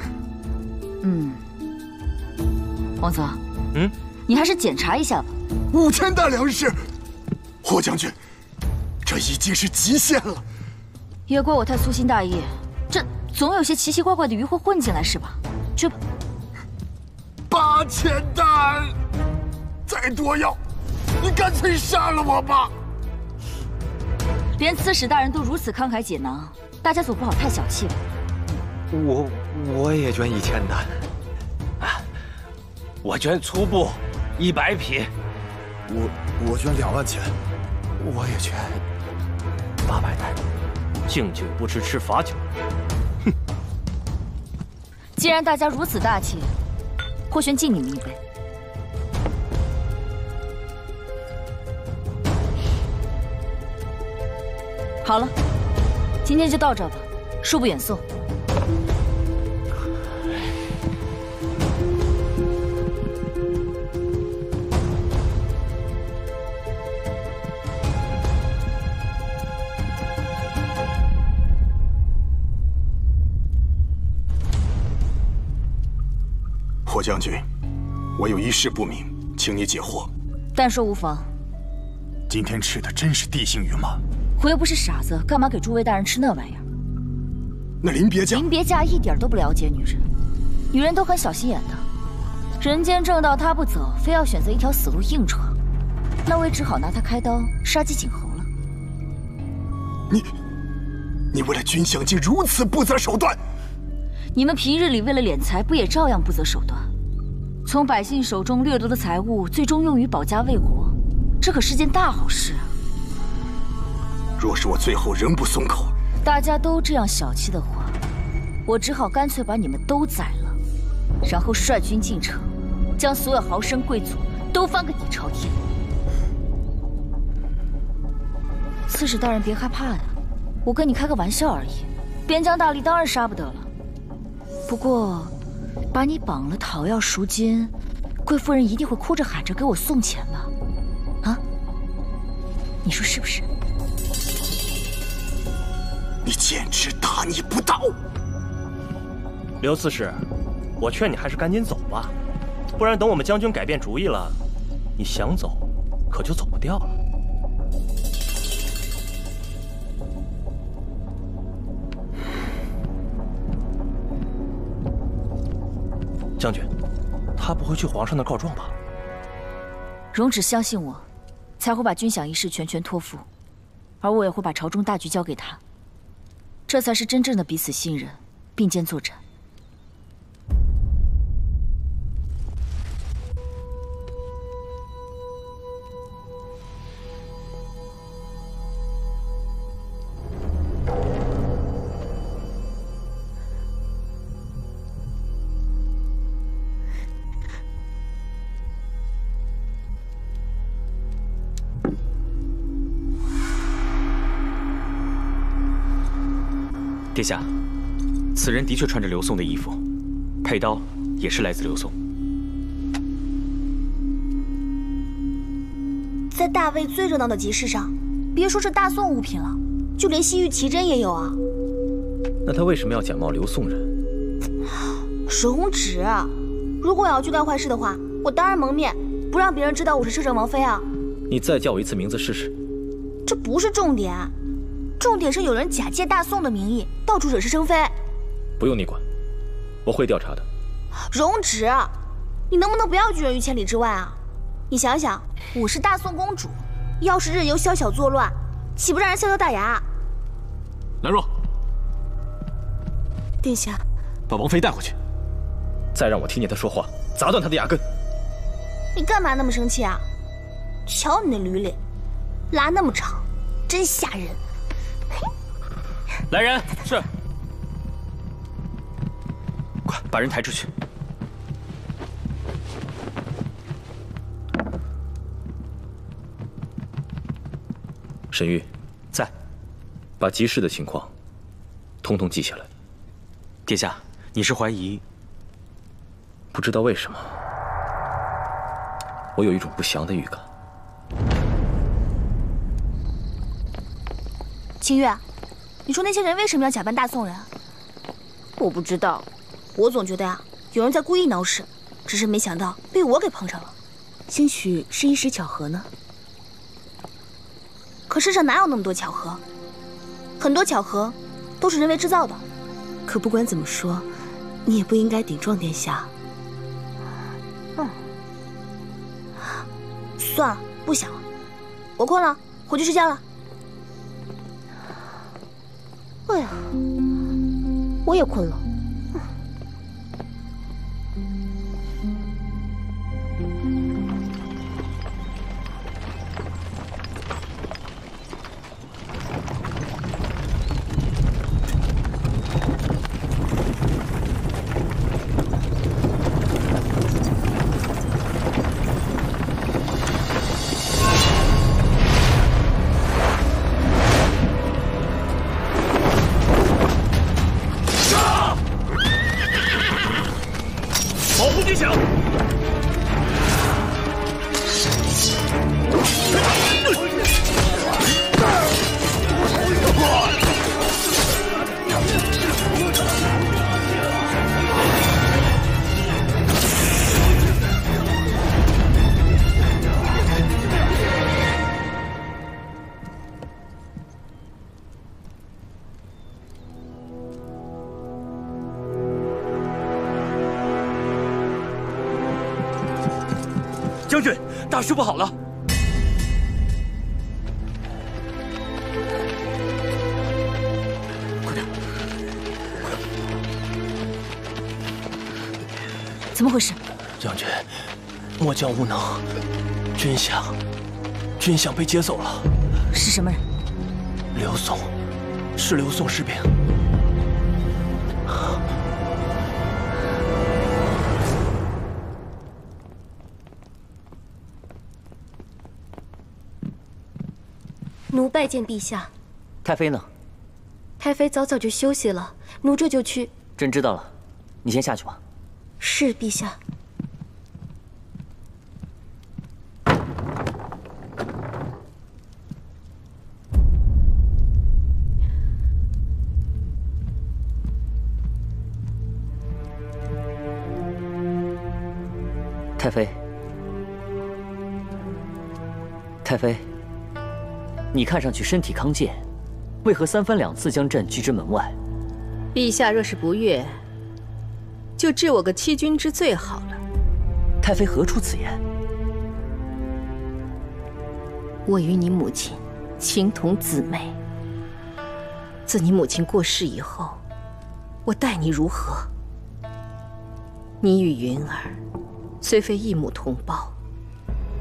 王泽，你还是检查一下吧。5000担粮食，霍将军，这已经是极限了。也怪我太粗心大意，这总有些奇奇怪怪的鱼会混进来是吧？去吧。8000担，再多要，你干脆杀了我吧。连刺史大人都如此慷慨解囊，大家总不好太小气吧？我也捐1000担，我捐粗布100匹，我捐2万钱，我也捐800担。敬酒不吃吃罚酒。哼！既然大家如此大气，霍玄敬你们一杯。好了，今天就到这吧，恕不远送。霍将军，我有一事不明，请你解惑。但说无妨。今天吃的真是地性鱼吗？我又不是傻子，干嘛给诸位大人吃那玩意儿？那林别驾，林别驾一点都不了解女人，女人都很小心眼的。人间正道他不走，非要选择一条死路硬闯，那我也只好拿他开刀，杀鸡儆猴了。你为了军饷竟如此不择手段！你们平日里为了敛财，不也照样不择手段？从百姓手中掠夺的财物，最终用于保家卫国，这可是件大好事啊！若是我最后仍不松口，大家都这样小气的话，我只好干脆把你们都宰了，然后率军进城，将所有豪绅贵族都翻个底朝天。刺史大人别害怕呀，我跟你开个玩笑而已。边疆大吏当然杀不得了，不过把你绑了讨要赎金，贵夫人一定会哭着喊着给我送钱吧？啊？你说是不是？你简直大逆不道！刘刺史，我劝你还是赶紧走吧，不然等我们将军改变主意了，你想走可就走不掉了。将军，他不会去皇上那告状吧？容止相信我，才会把军饷一事全权托付，而我也会把朝中大局交给他，这才是真正的彼此信任，并肩作战。殿下，此人的确穿着刘宋的衣服，佩刀也是来自刘宋。在大魏最热闹的集市上，别说是大宋物品了，就连西域奇珍也有啊。那他为什么要假冒刘宋人？容止，如果我要去干坏事的话，我当然蒙面，不让别人知道我是摄政王妃啊。你再叫我一次名字试试。这不是重点。重点是有人假借大宋的名义到处惹是生非。不用你管，我会调查的。容止，你能不能不要拒人于千里之外啊？你想想，我是大宋公主，要是任由宵小作乱，岂不让人笑掉大牙？兰若，殿下，把王妃带回去。再让我听见她说话，砸断她的牙根。你干嘛那么生气啊？瞧你那驴脸，拉那么长，真吓人。来人，是。快把人抬出去。沈玉，在。把集市的情况统统记下来。殿下，你是怀疑？不知道为什么，我有一种不祥的预感。清月，你说那些人为什么要假扮大宋人？我不知道，我总觉得呀，有人在故意闹事，只是没想到被我给碰上了。兴许是一时巧合呢。可世上哪有那么多巧合？很多巧合都是人为制造的。可不管怎么说，你也不应该顶撞殿下。算了，不想了，我困了，回去睡觉了。哎呀，我也困了。将军，大事不好了！快点！怎么回事？将军，末将无能，军饷被劫走了。是什么人？刘宋，是刘宋士兵。奴拜见陛下。太妃呢？太妃早早就休息了，奴这就去。朕知道了，你先下去吧。是陛下。太妃，太妃，你看上去身体康健，为何三番两次将朕拒之门外？陛下若是不悦，就治我个欺君之罪好了。太妃何出此言？我与你母亲情同姊妹，自你母亲过世以后，我待你如何？你与云儿虽非一母同胞，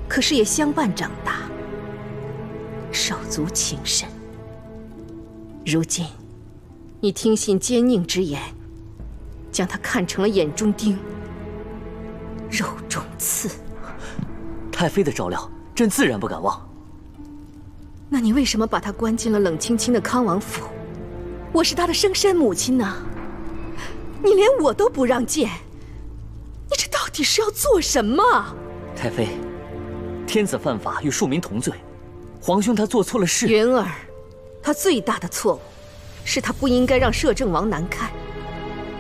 可是也相伴长大，手足情深。如今，你听信奸佞之言，将她看成了眼中钉、肉中刺。太妃的照料，朕自然不敢忘。那你为什么把她关进了冷清清的康王府？我是她的生身母亲呢，你连我都不让见，你这到底是要做什么？太妃，天子犯法与庶民同罪，皇兄他做错了事。云儿，他最大的错误，是他不应该让摄政王难堪，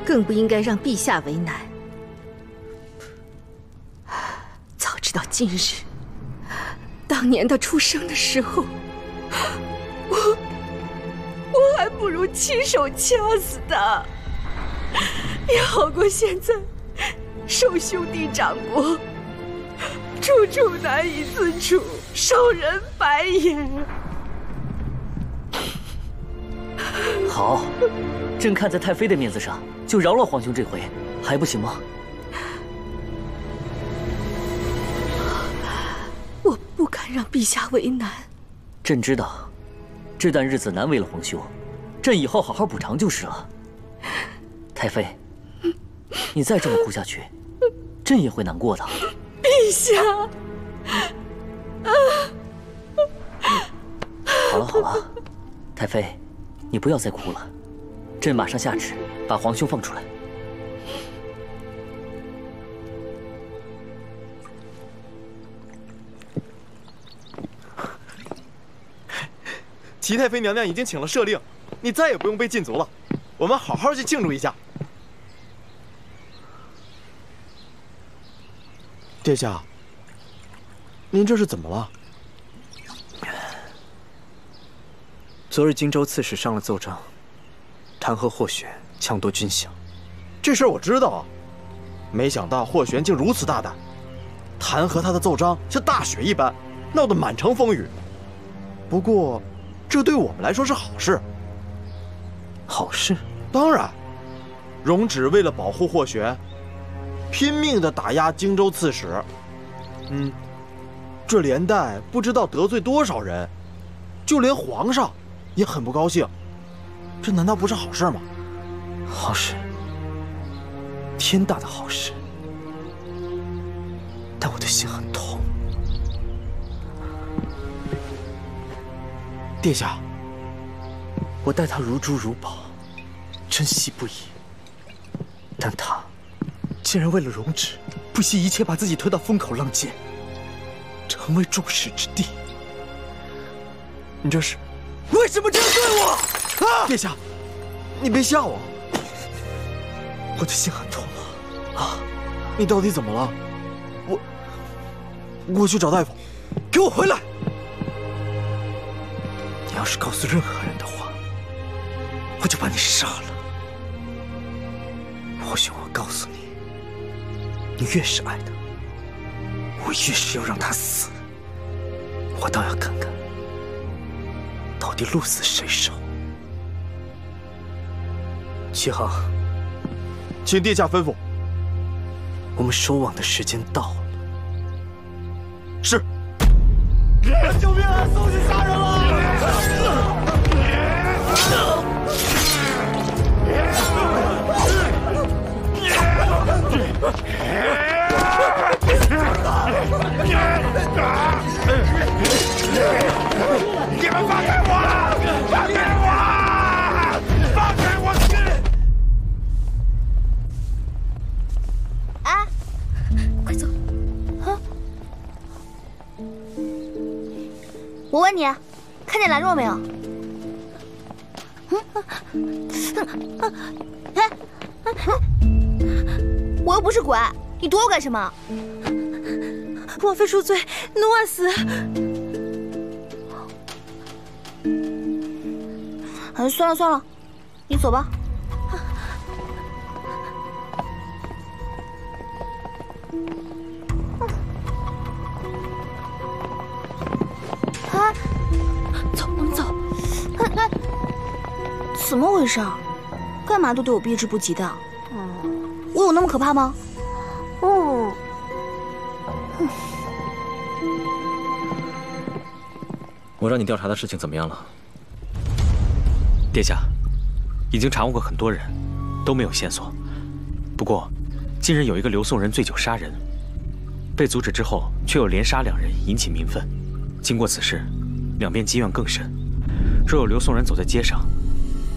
更不应该让陛下为难。早知道今日，当年他出生的时候，我还不如亲手掐死他，也好过现在受兄弟掌掴，处处难以自处，受人白眼。好，朕看在太妃的面子上，就饶了皇兄这回，还不行吗？我不敢让陛下为难。朕知道，这段日子难为了皇兄，朕以后好好补偿就是了。太妃，你再这么哭下去，朕也会难过的。陛下，好了好了，太妃，你不要再哭了，朕马上下旨把皇兄放出来。齐太妃娘娘已经请了赦令，你再也不用被禁足了。我们好好去庆祝一下。殿下，您这是怎么了？昨日荆州刺史上了奏章，弹劾霍玄抢夺军饷。这事儿我知道啊，没想到霍玄竟如此大胆，弹劾他的奏章像大雪一般，闹得满城风雨。不过，这对我们来说是好事。好事？当然，荣旨为了保护霍玄，拼命地打压荆州刺史。这连带不知道得罪多少人，就连皇上也很不高兴。这难道不是好事吗？好事，天大的好事。但我的心很痛。殿下，我待他如珠如宝，珍惜不已。但他竟然为了荣旨，不惜一切把自己推到风口浪尖，成为众矢之的。你这是为什么这样对我？啊！殿下，你别吓我。我的心很痛啊！你到底怎么了？我去找大夫。给我回来！你要是告诉任何人的话，我就把你杀了。或许我告诉你，你越是爱他，我越是要让他死。我倒要看看，到底鹿死谁手。齐航，请殿下吩咐。我们收网的时间到了。是。救命啊！宋去杀人了！你们放开！你，看见兰若没有？我又不是鬼，你躲我干什么？王妃恕罪，奴儿死。算了算了，你走吧。走，我们走。怎么回事？干嘛都对我避之不及的？我有那么可怕吗？我让你调查的事情怎么样了？殿下，已经查问过很多人，都没有线索。不过，近日有一个刘宋人醉酒杀人，被阻止之后，却又连杀2人，引起民愤。经过此事，两边积怨更深。若有刘宋人走在街上，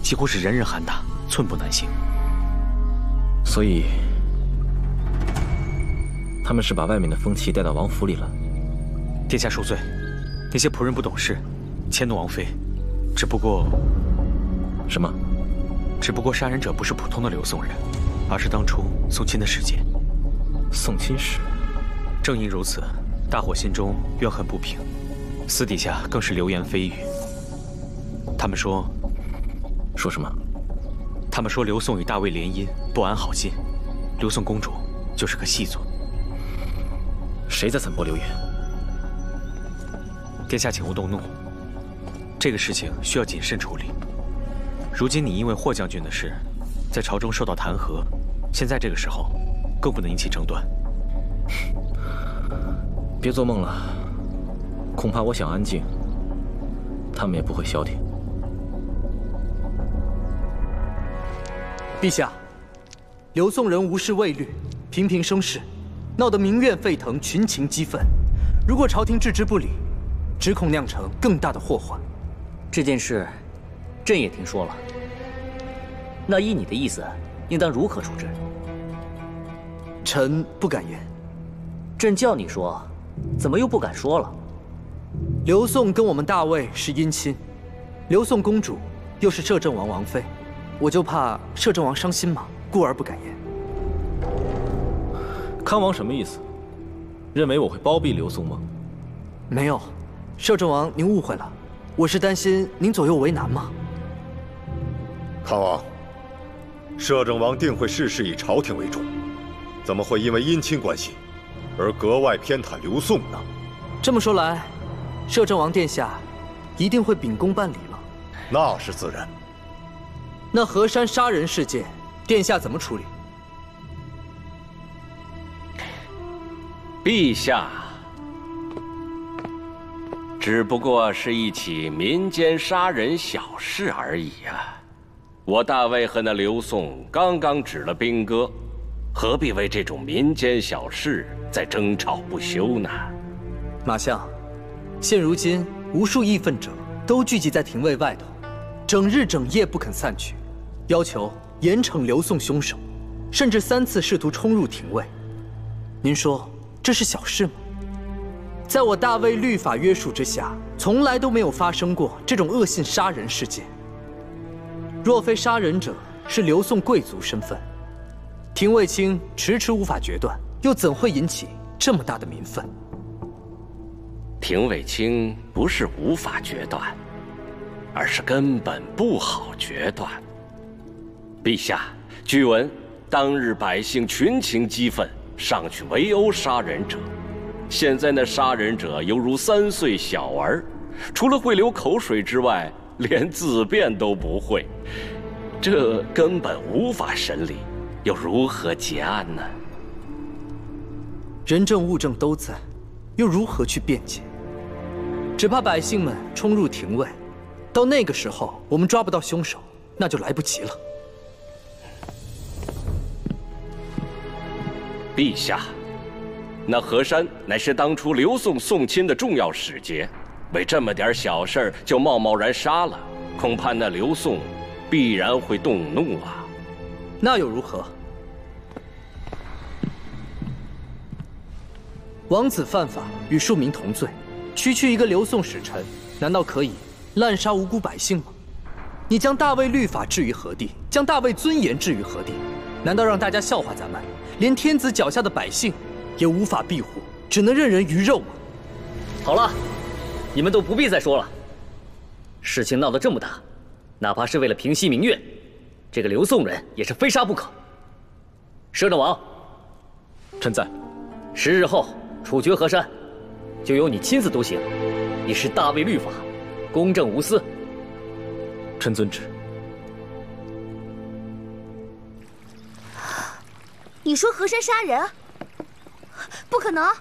几乎是人人喊打，寸步难行。所以，他们是把外面的风气带到王府里了。殿下恕罪，那些仆人不懂事，迁怒王妃。只不过，什么？只不过杀人者不是普通的刘宋人，而是当初宋钦的使节。宋钦使。正因如此，大伙心中怨恨不平，私底下更是流言蜚语。他们说什么？他们说刘宋与大魏联姻，不安好心，刘宋公主就是个细作。谁在散播流言？殿下，请勿动怒。这个事情需要谨慎处理。如今你因为霍将军的事，在朝中受到弹劾，现在这个时候，更不能引起争端。别做梦了，恐怕我想安静，他们也不会消停。陛下，刘宋人无视魏律，频频生事，闹得民怨沸腾，群情激愤。如果朝廷置之不理，只恐酿成更大的祸患。这件事，朕也听说了。那依你的意思，应当如何处置？臣不敢言。朕叫你说，怎么又不敢说了？刘宋跟我们大魏是姻亲，刘宋公主又是摄政王王妃，我就怕摄政王伤心嘛，故而不敢言。康王什么意思？认为我会包庇刘宋吗？没有，摄政王您误会了，我是担心您左右为难嘛。康王，摄政王定会事事以朝廷为重，怎么会因为姻亲关系而格外偏袒刘宋呢？这么说来，摄政王殿下一定会秉公办理了。那是自然。那河山杀人事件，殿下怎么处理？陛下，只不过是一起民间杀人小事而已啊！我大魏和那刘宋刚刚止了兵戈，何必为这种民间小事再争吵不休呢？马相，现如今无数义愤者都聚集在廷尉外头，整日整夜不肯散去，要求严惩刘宋凶手，甚至3次试图冲入廷尉。您说这是小事吗？在我大魏律法约束之下，从来都没有发生过这种恶性杀人事件。若非杀人者是刘宋贵族身份，廷尉卿迟迟无法决断，又怎会引起这么大的民愤？廷尉卿不是无法决断，而是根本不好决断。陛下，据闻当日百姓群情激愤，上去围殴杀人者。现在那杀人者犹如3岁小儿，除了会流口水之外，连自辩都不会，这根本无法审理，又如何结案呢？人证物证都在，又如何去辩解？只怕百姓们冲入廷尉，到那个时候我们抓不到凶手，那就来不及了。陛下，那河山乃是当初刘宋宋钦的重要使节，为这么点小事儿就贸贸然杀了，恐怕那刘宋必然会动怒啊。那又如何？王子犯法，与庶民同罪，区区一个刘宋使臣，难道可以滥杀无辜百姓吗？你将大魏律法置于何地？将大魏尊严置于何地？难道让大家笑话咱们，连天子脚下的百姓也无法庇护，只能任人鱼肉吗？好了，你们都不必再说了。事情闹得这么大，哪怕是为了平息民怨，这个刘宋人也是非杀不可。摄政王，臣在。10日后处决河山，就由你亲自督行，以示大魏律法，公正无私。臣遵旨。你说河山杀人？不可能，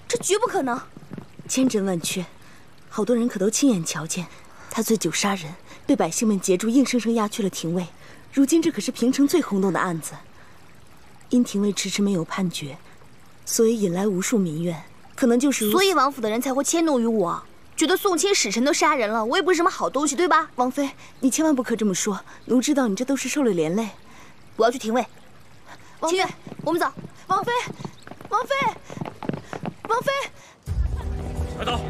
这绝不可能。千真万确，好多人可都亲眼瞧见，他醉酒杀人，被百姓们截住，硬生生押去了廷尉。如今这可是平城最轰动的案子，因廷尉迟迟没有判决，所以引来无数民怨，可能就是……所以王府的人才会迁怒于我，觉得宋卿使臣都杀人了，我也不是什么好东西，对吧？王妃，你千万不可这么说，奴知道你这都是受了连累。我要去廷尉。清月，我们走。王妃，王妃，王妃！快走！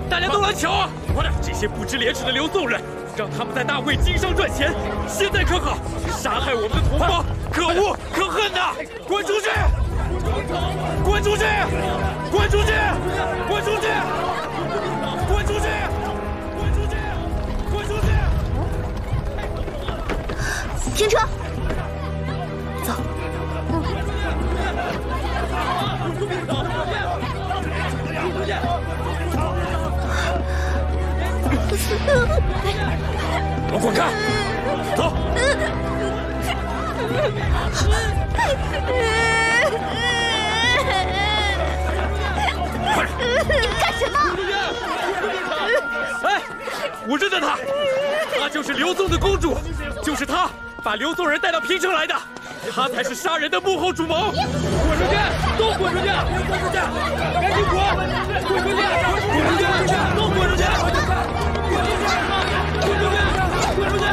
大家都来瞧啊！快点！这些不知廉耻的刘宋人，让他们在大会经商赚钱，现在可好？杀害我们的同胞，可恶可恨呐！滚出去！滚出去！滚出去！滚出去！滚出去！滚出去！滚出去！停车！走。给我滚开！走！你们干什么？哎，我认得她，她就是刘宋的公主，就是她把刘宋人带到平城来的，她才是杀人的幕后主谋。滚出去！都滚出去！滚出去！赶紧滚！滚出去！滚出去！都滚出去！滚出去！滚出去！滚出去！滚出去！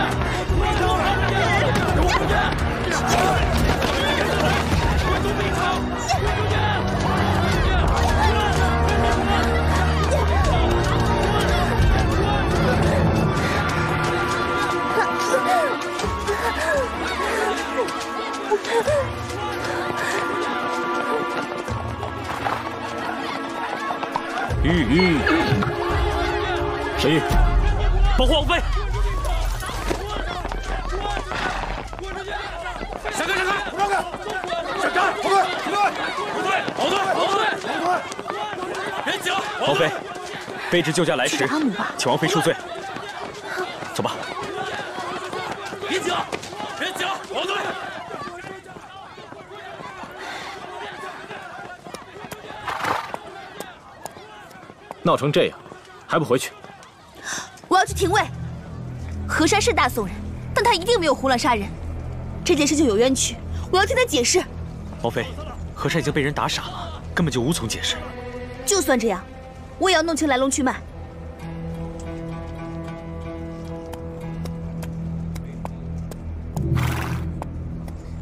沈玉，保护王妃！闪开！闪开！不让开！闪开！后退！后退！后退！别急！王妃，卑职救驾来迟，请王妃恕罪。走吧。别急！别急！后退！闹成这样，还不回去？我要去廷尉。河山是大宋人，但他一定没有胡乱杀人，这件事就有冤屈，我要听他解释。王妃，河山已经被人打傻了，根本就无从解释。就算这样，我也要弄清来龙去脉。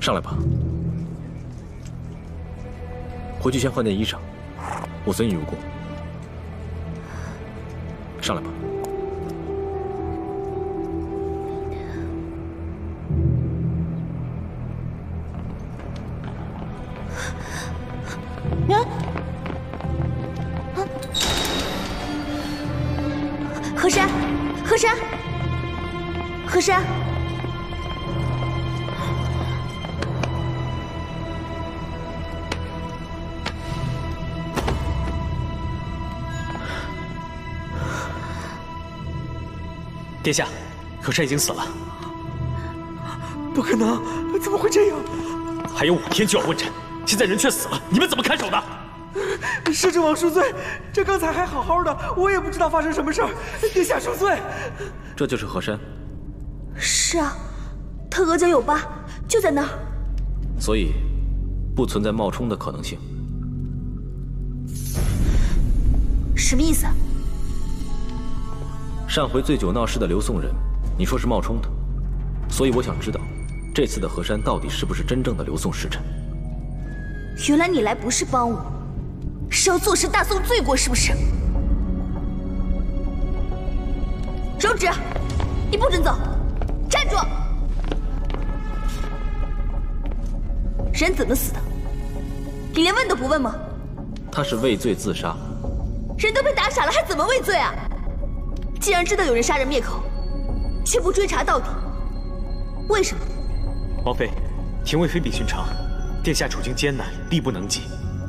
上来吧，回去先换件衣裳，我遵义如故。上来吧。河山，河山，河山。殿下，河山已经死了。不可能，怎么会这样？还有5天就要问斩，现在人却死了，你们怎么看守的？摄政王恕罪，这刚才还好好的，我也不知道发生什么事儿，殿下恕罪。这就是河山。是啊，他额角有疤，就在那儿。所以，不存在冒充的可能性。什么意思？上回醉酒闹事的刘宋人，你说是冒充的，所以我想知道，这次的河山到底是不是真正的刘宋使臣？原来你来不是帮我，是要坐实大宋罪过，是不是？手指，你不准走，站住！人怎么死的？你连问都不问吗？他是畏罪自杀。人都被打傻了，还怎么畏罪啊？既然知道有人杀人灭口，却不追查到底，为什么？王妃，廷尉非比寻常，殿下处境艰难，力不能及，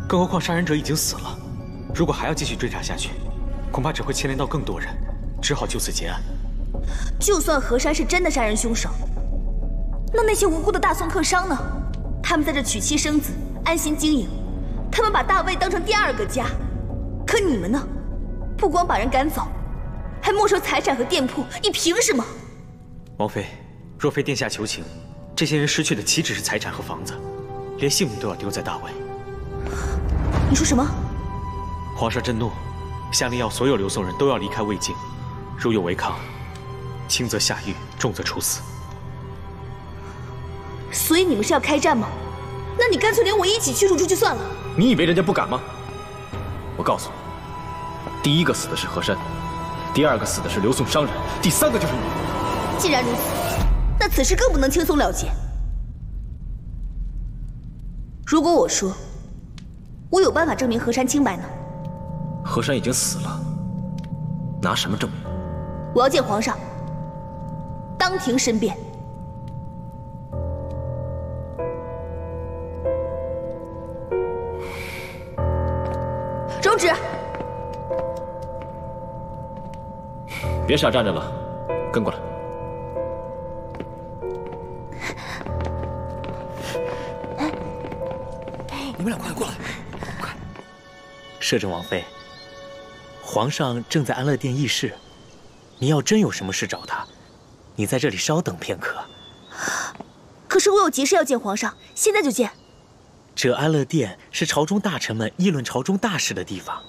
更何况杀人者已经死了。如果还要继续追查下去，恐怕只会牵连到更多人，只好就此结案。就算何山是真的杀人凶手，那些无辜的大宋客商呢？他们在这娶妻生子，安心经营，他们把大魏当成第二个家。可你们呢？不光把人赶走，还没收财产和店铺，你凭什么？王妃，若非殿下求情，这些人失去的岂止是财产和房子，连性命都要丢在大魏。你说什么？皇上震怒，下令要所有刘宋人都要离开魏境，如有违抗，轻则下狱，重则处死。所以你们是要开战吗？那你干脆连我一起驱逐出去算了。你以为人家不敢吗？我告诉你，第一个死的是何山，第二个死的是刘宋商人，第三个就是你。既然如此，那此事更不能轻松了结。如果我说我有办法证明何山清白呢？何山已经死了，拿什么证明？我要见皇上，当庭申辩。手指，别傻站着了，跟过来。你们俩快过来！快！摄政王妃，皇上正在安乐殿议事，你要真有什么事找他，你在这里稍等片刻。可是我有急事要见皇上，现在就见。这安乐殿是朝中大臣们议论朝中大事的地方，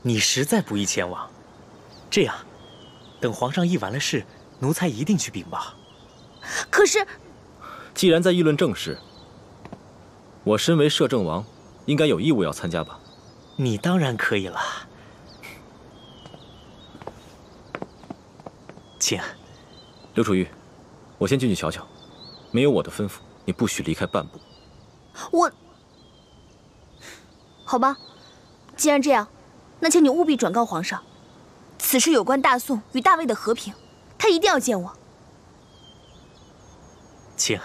你实在不宜前往。这样，等皇上议完了事，奴才一定去禀报。可是，既然在议论政事，我身为摄政王，应该有义务要参加吧？你当然可以了。请。刘楚玉，我先进去瞧瞧，没有我的吩咐，你不许离开半步。我。好吧，既然这样，那请你务必转告皇上，此事有关大宋与大魏的和平，他一定要见我。请。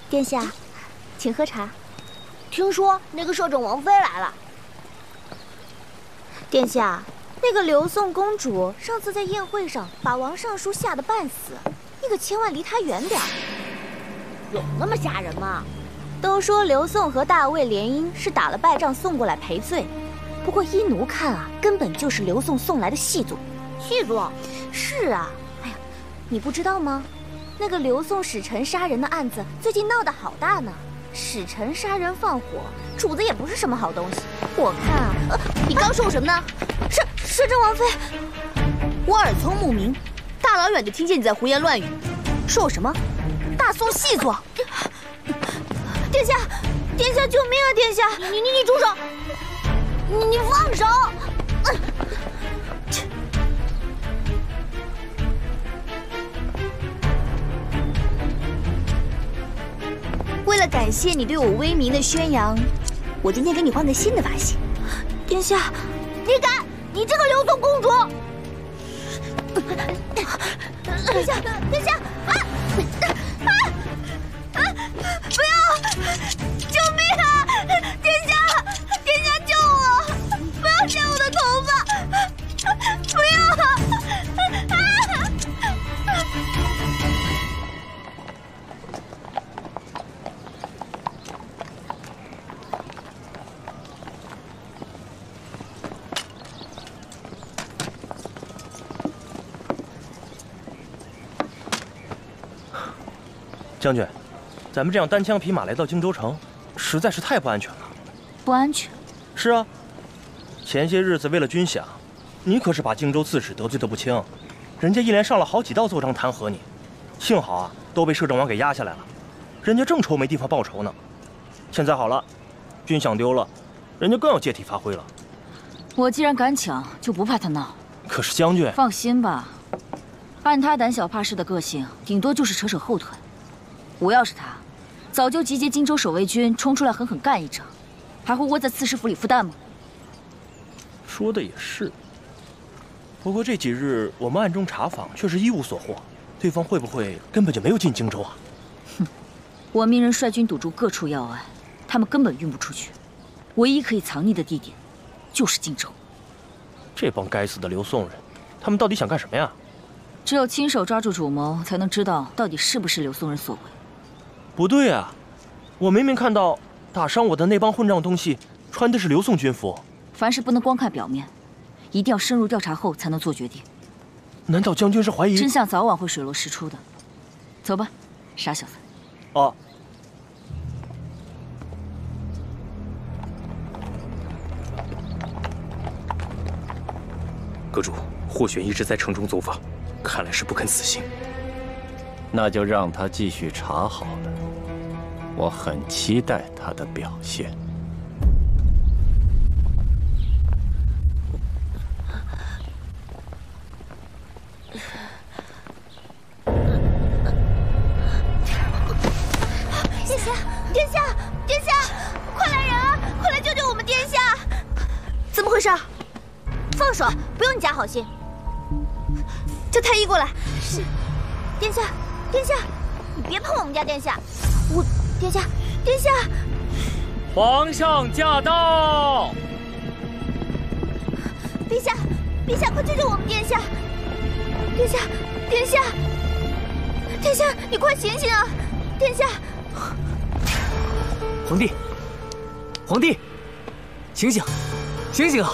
殿下，请喝茶。听说那个摄政王妃来了。殿下，那个刘宋公主上次在宴会上把王尚书吓得半死，你可千万离她远点儿。有那么吓人吗？都说刘宋和大魏联姻是打了败仗送过来赔罪，不过依奴看啊，根本就是刘宋送来的细作。细作？是啊。哎呀，你不知道吗？那个刘宋使臣杀人的案子最近闹得好大呢。使臣杀人放火，主子也不是什么好东西。我看啊，你刚说我什么呢？摄政王妃，我耳聪目明，大老远就听见你在胡言乱语，说我什么？大宋细作。殿下，殿下，救命啊！殿下，你住手！你放手！为了感谢你对我威名的宣扬，我今天给你换个新的发型。殿下，你敢！你这个刘宋公主！殿下，殿下！不要！救命啊！殿下，殿下救我！不要剪我的头发！不要！将军，咱们这样单枪匹马来到荆州城，实在是太不安全了。不安全？是啊，前些日子为了军饷，你可是把荆州刺史得罪得不轻。人家一连上了好几道奏章弹劾你，幸好啊，都被摄政王给压下来了。人家正愁没地方报仇呢。现在好了，军饷丢了，人家更要借题发挥了。我既然敢抢，就不怕他闹。可是将军，放心吧，按他胆小怕事的个性，顶多就是扯扯后腿。我要是他，早就集结荆州守卫军冲出来狠狠干一仗，还会窝在刺史府里孵蛋吗？说的也是。不过这几日我们暗中查访，却是一无所获。对方会不会根本就没有进荆州啊？哼，我命人率军堵住各处要隘，他们根本运不出去。唯一可以藏匿的地点，就是荆州。这帮该死的刘宋人，他们到底想干什么呀？只有亲手抓住主谋，才能知道到底是不是刘宋人所为。不对啊，我明明看到打伤我的那帮混账东西穿的是刘宋军服。凡事不能光看表面，一定要深入调查后才能做决定。难道将军是怀疑真相早晚会水落石出的？走吧，傻小子。哦。阁主，霍玄一直在城中走访，看来是不肯死心。那就让他继续查好了，我很期待他的表现。殿下，殿下，殿下，快来人啊！快来救救我们殿下！怎么回事？放手，不用你假好心。叫太医过来。是，殿下，殿下，你别碰我们家殿下。殿下，殿下，皇上驾到！陛下，陛下，快救救我们殿下！殿下，殿下，殿下，你快醒醒啊！殿下，皇帝，皇帝，醒醒，醒醒啊！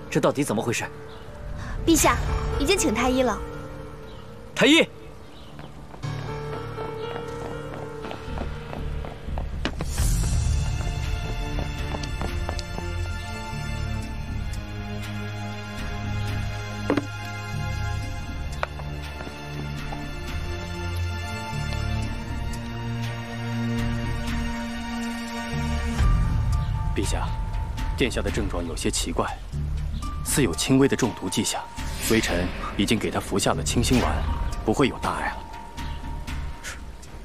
这到底怎么回事？陛下已经请太医了。太医，陛下，殿下的症状有些奇怪，似有轻微的中毒迹象。微臣已经给他服下了清心丸，不会有大碍了。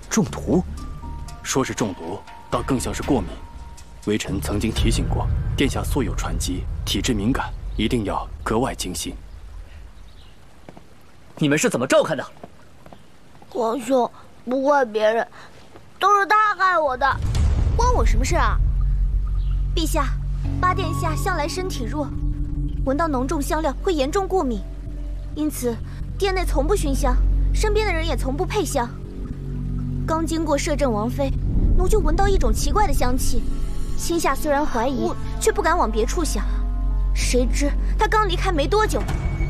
中毒？说是中毒，倒更像是过敏。微臣曾经提醒过殿下，素有喘疾，体质敏感，一定要格外精心。你们是怎么照看的？皇兄，不怪别人，都是他害我的，关我什么事啊？陛下，八殿下向来身体弱，闻到浓重香料会严重过敏，因此殿内从不熏香，身边的人也从不配香。刚经过摄政王妃，奴就闻到一种奇怪的香气，心下虽然怀疑，却不敢往别处想。谁知他刚离开没多久，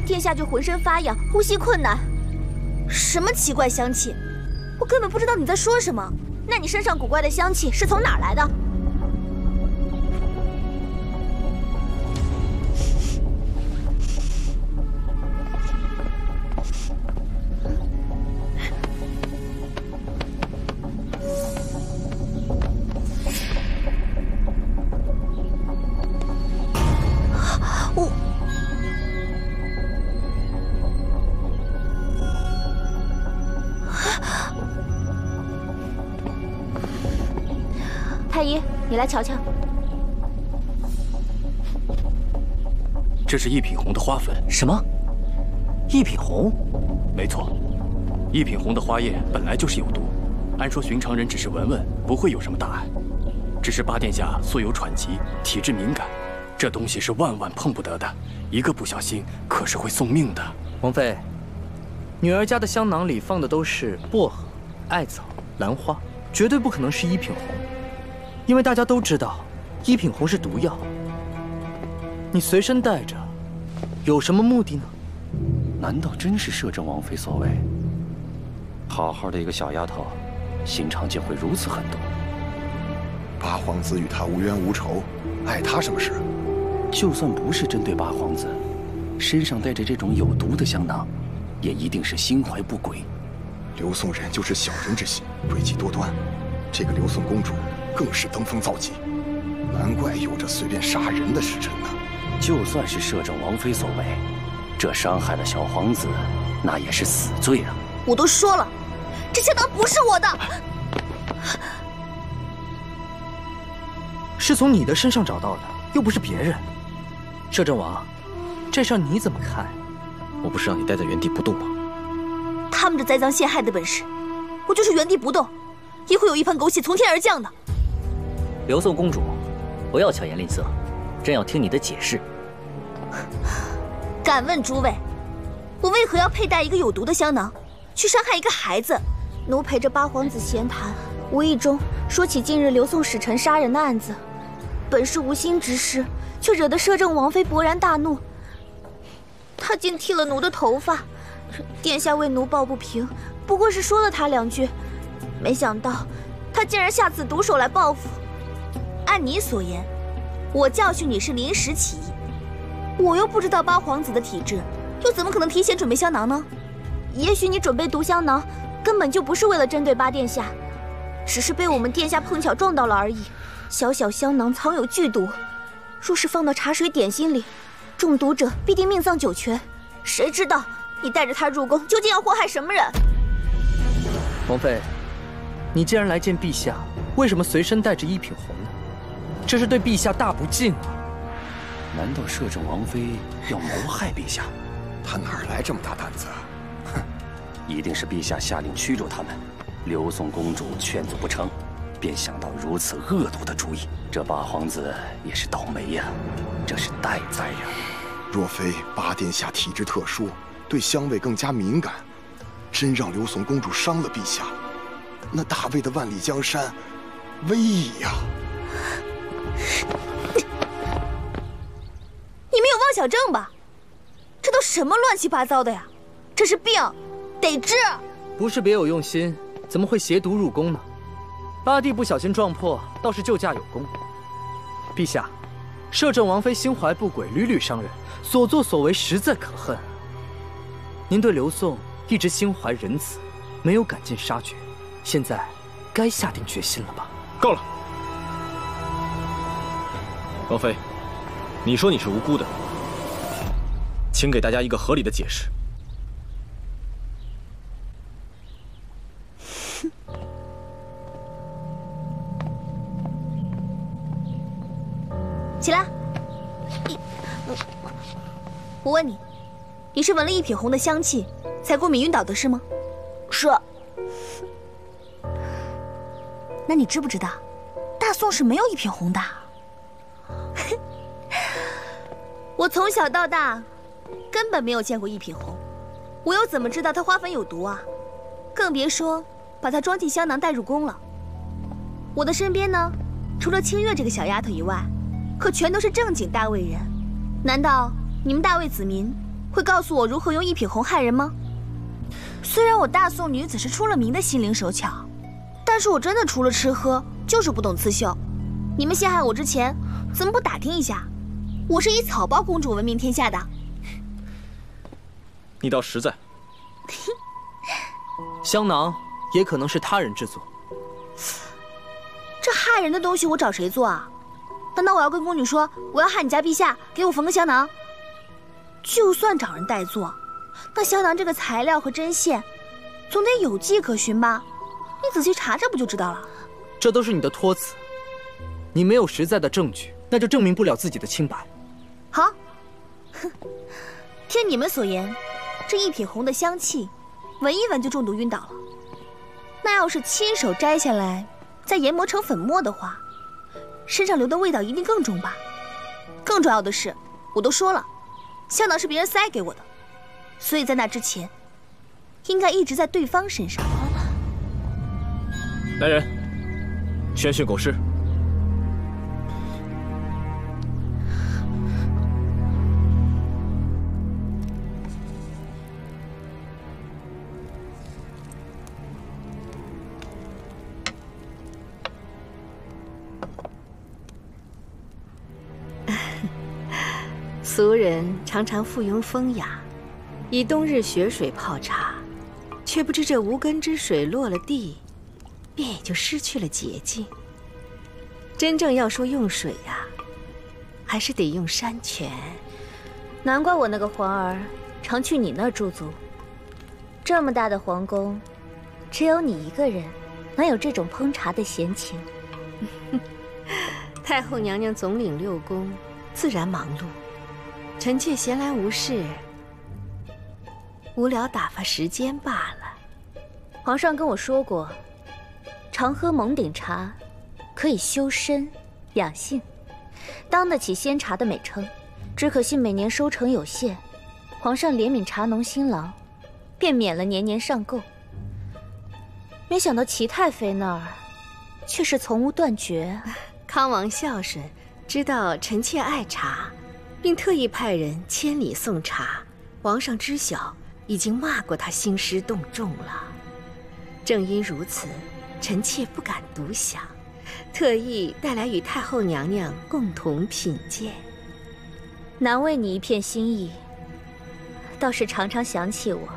殿下就浑身发痒，呼吸困难。什么奇怪香气？我根本不知道你在说什么。那你身上古怪的香气是从哪儿来的？太医，你来瞧瞧。这是一品红的花粉。什么？一品红？没错，一品红的花叶本来就是有毒，按说寻常人只是闻闻，不会有什么大碍。只是八殿下素有喘疾，体质敏感，这东西是万万碰不得的，一个不小心可是会送命的。王妃，女儿家的香囊里放的都是薄荷、艾草、兰花，绝对不可能是一品红。因为大家都知道，一品红是毒药。你随身带着，有什么目的呢？难道真是摄政王妃所为？好好的一个小丫头，心肠竟会如此狠毒。八皇子与他无冤无仇，碍他什么事？就算不是针对八皇子，身上带着这种有毒的香囊，也一定是心怀不轨。刘宋人就是小人之心，诡计多端。这个刘宋公主更是登峰造极，难怪有着随便杀人的时辰呢。就算是摄政王妃所为，这伤害了小皇子，那也是死罪啊！我都说了，这香囊不是我的，是从你的身上找到的，又不是别人。摄政王，这事儿你怎么看？我不是让你待在原地不动吗？他们这栽赃陷害的本事，我就是原地不动，也会有一盘狗血从天而降的。刘宋公主，不要巧言令色，朕要听你的解释。敢问诸位，我为何要佩戴一个有毒的香囊，去伤害一个孩子？奴陪着八皇子闲谈，无意中说起近日刘宋使臣杀人的案子，本是无心之事，却惹得摄政王妃勃然大怒。她竟剃了奴的头发，殿下为奴抱不平，不过是说了他2句，没想到他竟然下此毒手来报复。按你所言，我教训你是临时起意，我又不知道八皇子的体质，又怎么可能提前准备香囊呢？也许你准备毒香囊，根本就不是为了针对八殿下，只是被我们殿下碰巧撞到了而已。小小香囊藏有剧毒，若是放到茶水点心里，中毒者必定命丧9泉。谁知道你带着它入宫，究竟要祸害什么人？王妃，你既然来见陛下，为什么随身带着一品红呢？这是对陛下大不敬啊！难道摄政王妃要谋害陛下？她哪来这么大胆子？哼，一定是陛下下令驱逐他们。刘宋公主劝阻不成，便想到如此恶毒的主意。这八皇子也是倒霉呀，这是待灾呀。若非八殿下体质特殊，对香味更加敏感，真让刘宋公主伤了陛下，那大魏的万里江山危矣呀！你们有妄想症吧？这都什么乱七八糟的呀！这是病，得治。不是别有用心，怎么会携毒入宫呢？八弟不小心撞破，倒是救驾有功。陛下，摄政王妃心怀不轨，屡屡伤人，所作所为实在可恨。您对刘宋一直心怀仁慈，没有赶尽杀绝，现在该下定决心了吧？够了，王妃，你说你是无辜的，请给大家一个合理的解释。起来！我问你，你是闻了一品红的香气才过敏晕倒的是吗？是。那你知不知道，大宋是没有一品红的？我从小到大根本没有见过一品红，我又怎么知道它花粉有毒啊？更别说把它装进香囊带入宫了。我的身边呢，除了清月这个小丫头以外，可全都是正经大魏人。难道你们大魏子民会告诉我如何用一品红害人吗？虽然我大宋女子是出了名的心灵手巧，但是我真的除了吃喝就是不懂刺绣。你们陷害我之前，怎么不打听一下？我是以草包公主闻名天下的。你倒实在。香囊也可能是他人制作。这害人的东西我找谁做啊？难道我要跟宫女说我要害你家陛下，给我缝个香囊？就算找人代做，那香囊这个材料和针线，总得有迹可循吧？你仔细查查不就知道了？这都是你的托词，你没有实在的证据，那就证明不了自己的清白。好，哼，听你们所言，这一品红的香气，闻一闻就中毒晕倒了。那要是亲手摘下来，再研磨成粉末的话，身上留的味道一定更重吧？更重要的是，我都说了，香囊是别人塞给我的，所以在那之前，应该一直在对方身上。来人，宣训狗尸。俗人常常附庸风雅，以冬日雪水泡茶，却不知这无根之水落了地，便也就失去了洁净。真正要说用水呀，还是得用山泉。难怪我那个皇儿常去你那儿驻足。这么大的皇宫，只有你一个人能有这种烹茶的闲情。太后娘娘总领6宫，自然忙碌。臣妾闲来无事，无聊打发时间罢了。皇上跟我说过，常喝蒙顶茶，可以修身养性，当得起仙茶的美称。只可惜每年收成有限，皇上怜悯茶农辛劳，便免了年年上贡。没想到齐太妃那儿却是从无断绝。康王孝顺，知道臣妾爱茶，并特意派人千里送茶。皇上知晓，已经骂过他兴师动众了。正因如此，臣妾不敢独享，特意带来与太后娘娘共同品鉴。难为你一片心意，倒是常常想起我。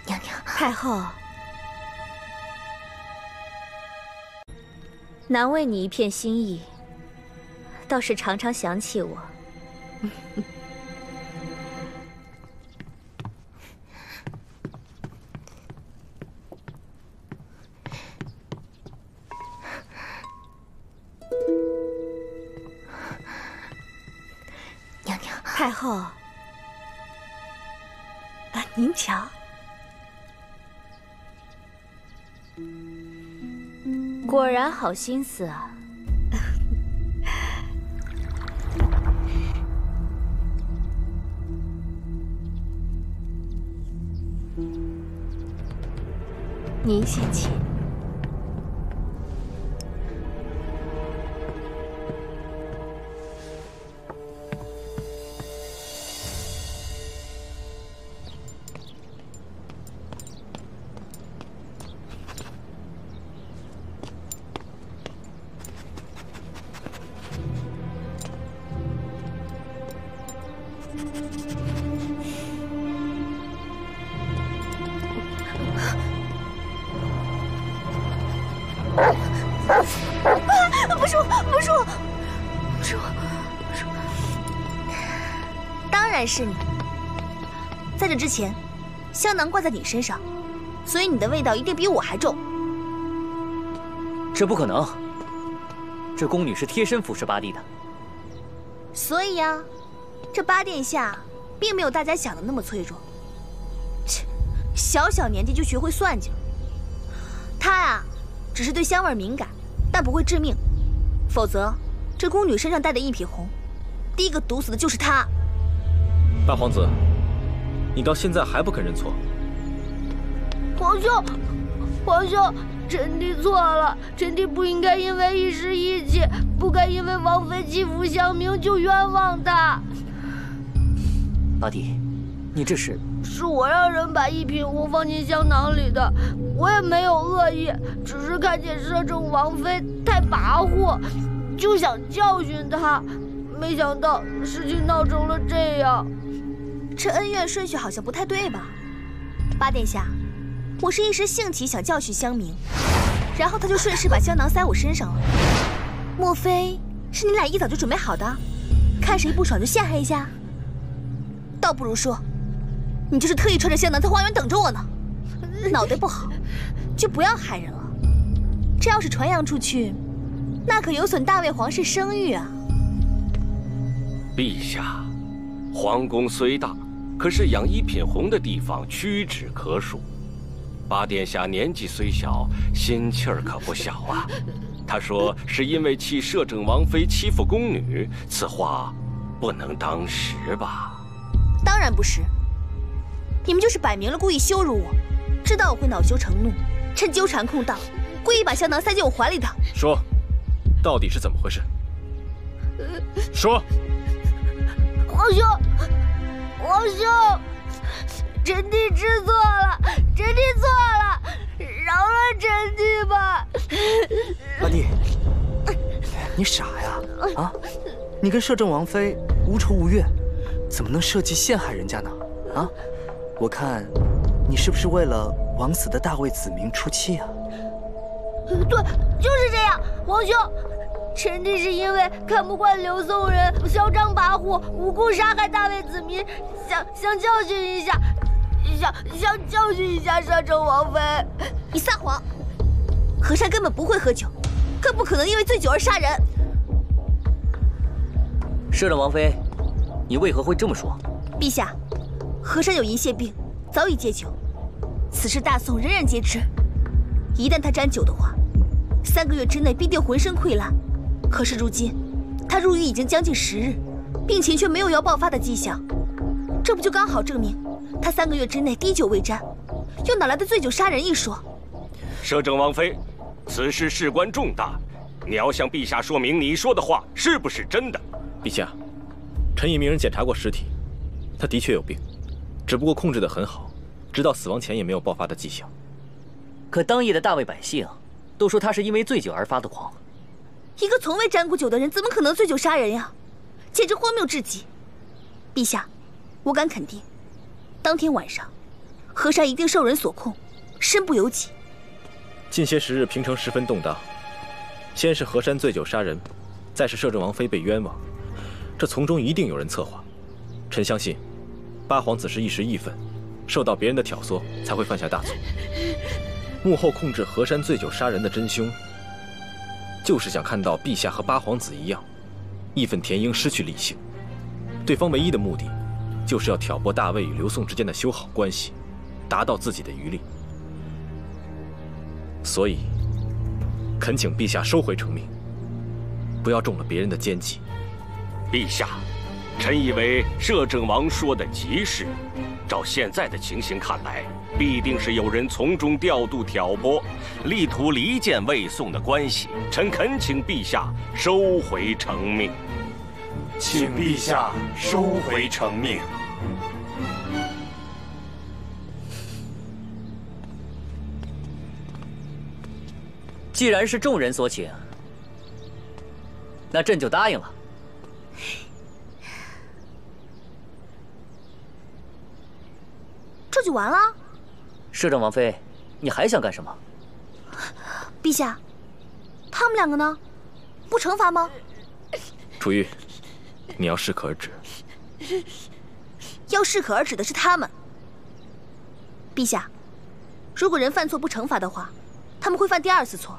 娘娘，太后，难为你一片心意，倒是常常想起我。娘娘，太后，您瞧，果然好心思啊！您先请。不是我，当然是你。在这之前，香囊挂在你身上，所以你的味道一定比我还重。这不可能，这宫女是贴身服侍八弟的。所以呀，这八殿下并没有大家想的那么脆弱。切，小小年纪就学会算计了。他啊，只是对香味敏感，但不会致命。否则，这宫女身上带的一匹红，第一个毒死的就是她。大皇子，你到现在还不肯认错？皇上，臣弟错了，臣弟不应该因为一时义气，不该因为王妃欺负香明就冤枉他。八弟，你这是？是我让人把一品红放进香囊里的，我也没有恶意，只是看见摄政王妃太跋扈，就想教训她，没想到事情闹成了这样。这恩怨顺序好像不太对吧？八殿下，我是一时兴起想教训香明，然后他就顺势把香囊塞我身上了。莫非是你俩一早就准备好的？看谁不爽就陷害一下？倒不如说，你就是特意穿着香囊在花园等着我呢。脑袋不好，就不要害人了。这要是传扬出去，那可有损大魏皇室声誉啊！陛下，皇宫虽大，可是养一品红的地方屈指可数。八殿下年纪虽小，心气儿可不小啊。他说是因为气摄政王妃欺负宫女，此话不能当实吧？当然不是，你们就是摆明了故意羞辱我，知道我会恼羞成怒，趁纠缠空档，故意把香囊塞进我怀里的。说，到底是怎么回事？说。皇上，臣弟知错了，臣弟错了，饶了臣弟吧。八弟，你傻呀？啊，你跟摄政王妃无仇无怨，怎么能设计陷害人家呢？啊，我看你是不是为了枉死的大卫子民出气啊？对，就是这样，皇兄。臣弟是因为看不惯刘宋人嚣张跋扈，无故杀害大卫子民，想教训一下，想教训一下摄政王妃。你撒谎！和珅根本不会喝酒，更不可能因为醉酒而杀人。摄政王妃，你为何会这么说？陛下，和珅有银屑病，早已戒酒，此事大宋人人皆知。一旦他沾酒的话，3个月之内必定浑身溃烂。可是如今，他入狱已经将近10日，病情却没有要爆发的迹象，这不就刚好证明他3个月之内滴酒未沾，又哪来的醉酒杀人一说？摄政王妃，此事事关重大，你要向陛下说明你说的话是不是真的。陛下，臣已命人检查过尸体，他的确有病，只不过控制得很好，直到死亡前也没有爆发的迹象。可当夜的大卫百姓都说他是因为醉酒而发的狂。一个从未沾过酒的人，怎么可能醉酒杀人呀？简直荒谬至极！陛下，我敢肯定，当天晚上，和珅一定受人所控，身不由己。近些时日，平城十分动荡，先是和珅醉酒杀人，再是摄政王妃被冤枉，这从中一定有人策划。臣相信，八皇子是一时义愤，受到别人的挑唆，才会犯下大错。幕后控制和珅醉酒杀人的真凶，就是想看到陛下和八皇子一样，义愤填膺，失去理性。对方唯一的目的，就是要挑拨大魏与刘宋之间的修好关系，达到自己的余利。所以，恳请陛下收回成命，不要中了别人的奸计。陛下，臣以为摄政王说的极是。照现在的情形看来，必定是有人从中调度挑拨，力图离间魏宋的关系。臣恳请陛下收回成命。请陛下收回成命。既然是众人所请，那朕就答应了。这就完了？摄政王妃，你还想干什么？陛下，他们2个呢？不惩罚吗？楚玉，你要适可而止。要适可而止的是他们。陛下，如果人犯错不惩罚的话，他们会犯第2次错。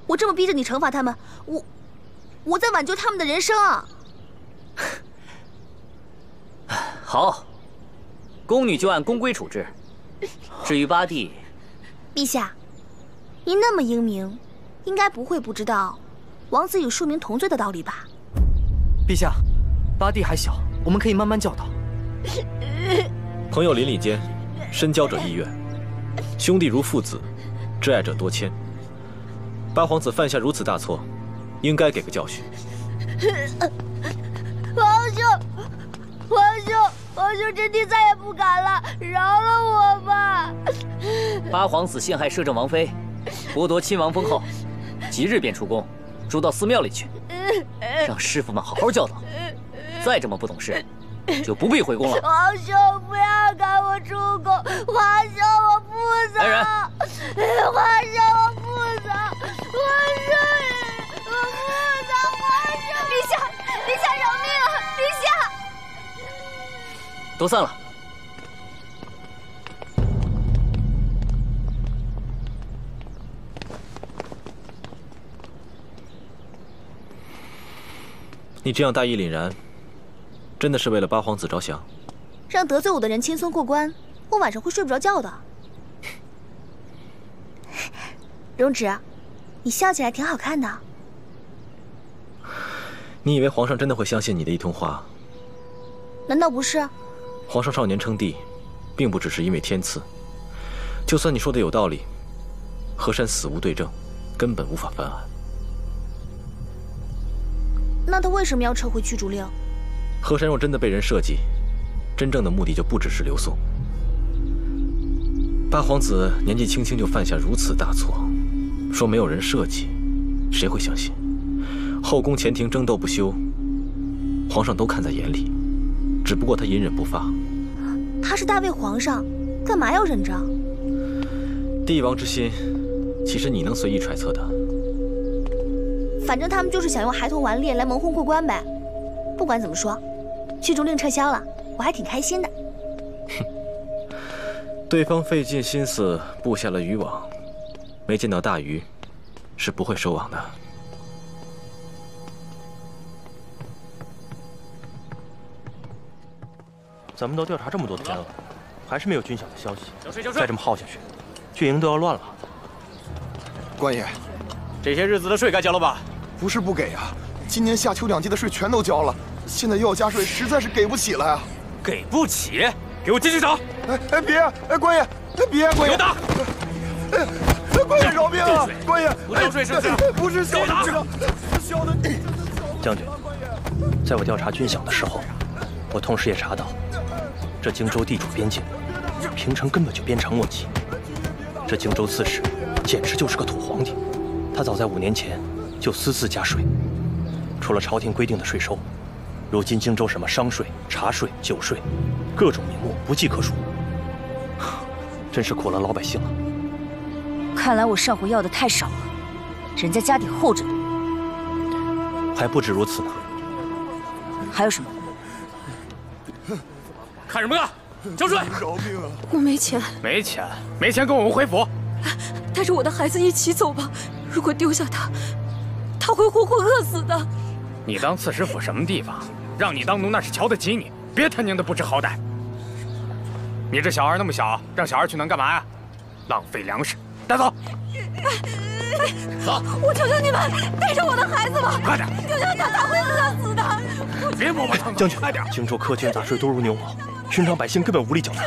我这么逼着你惩罚他们，我在挽救他们的人生啊！好，宫女就按宫规处置。至于八弟，陛下，您那么英明，应该不会不知道王子与庶民同罪的道理吧？陛下，八弟还小，我们可以慢慢教导。朋友邻里间，深交者亦怨；兄弟如父子，挚爱者多谦。八皇子犯下如此大错，应该给个教训。皇兄，臣弟再也不敢了，饶了我吧！八皇子陷害摄政王妃，剥夺亲王封后，即日便出宫，逐到寺庙里去，让师傅们好好教导。再这么不懂事，就不必回宫了。皇兄，不要赶我出宫！皇兄，我不走！来人！皇兄，我不走！皇兄，我不走！皇兄，陛下，陛下饶命啊！陛下！都散了。你这样大义凛然，真的是为了八皇子着想？让得罪我的人轻松过关，我晚上会睡不着觉的。容止，你笑起来挺好看的。你以为皇上真的会相信你的一通话？难道不是？皇上少年称帝，并不只是因为天赐。就算你说的有道理，和珅死无对证，根本无法翻案。那他为什么要撤回驱逐令？和珅若真的被人设计，真正的目的就不只是刘宋。八皇子年纪轻轻就犯下如此大错，说没有人设计，谁会相信？后宫前庭争斗不休，皇上都看在眼里，只不过他隐忍不发。他是大魏皇上，干嘛要忍着？帝王之心，岂是你能随意揣测的？反正他们就是想用孩童顽劣来蒙混过关呗。不管怎么说，驱逐令撤销了，我还挺开心的。对方费尽心思布下了渔网，没见到大鱼，是不会收网的。咱们都调查这么多天了，还是没有军饷的消息。小睡，再这么耗下去，军营都要乱了。官爷，这些日子的税该交了吧？不是不给啊，今年夏秋2季的税全都交了，现在又要加税，实在是给不起了呀。给不起？给我进去找！哎别！哎官爷！哎别！官爷！给我打！哎官爷饶命啊！官爷！不交税是不是？不是小的知道，是小的。将军，在我调查军饷的时候，我同时也查到，这荆州地处边境，平城根本就鞭长莫及。这荆州刺史简直就是个土皇帝，他早在5年前就私自加税，除了朝廷规定的税收，如今荆州什么商税、茶税、酒税，各种名目不计可数，真是苦了老百姓了。看来我上回要的太少了，人家家底厚着呢。还不止如此呢。还有什么？看什么看？交税！饶命啊！我没钱。没钱？没钱跟我们回府。带着我的孩子一起走吧，如果丢下他，他会活活饿死的。你当刺史府什么地方？让你当奴那是瞧得起你，别他娘的不知好歹。你这小孩那么小，让小孩去能干嘛呀？浪费粮食，带走。走！我求求你们，带着我的孩子吧！快点！丢下他会饿死的。别磨磨蹭蹭，将军，快点！荆州苛捐杂税多如牛毛，寻常百姓根本无力缴纳，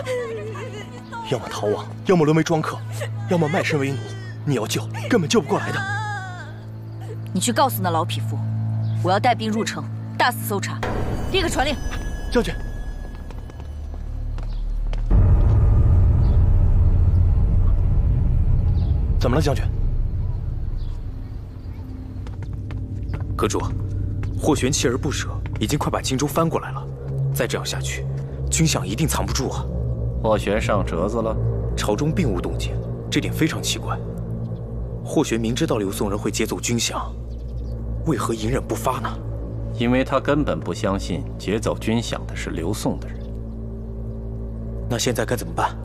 要么逃亡，要么沦为庄客，要么卖身为奴。你要救，根本救不过来的。你去告诉那老匹夫，我要带兵入城，大肆搜查，立刻传令。将军。怎么了，将军？阁主，霍玄锲而不舍，已经快把荆州翻过来了。再这样下去，军饷一定藏不住啊！霍玄上折子了？朝中并无动静，这点非常奇怪。霍玄明知道刘宋人会劫走军饷，为何隐忍不发呢？因为他根本不相信劫走军饷的是刘宋的人。那现在该怎么办？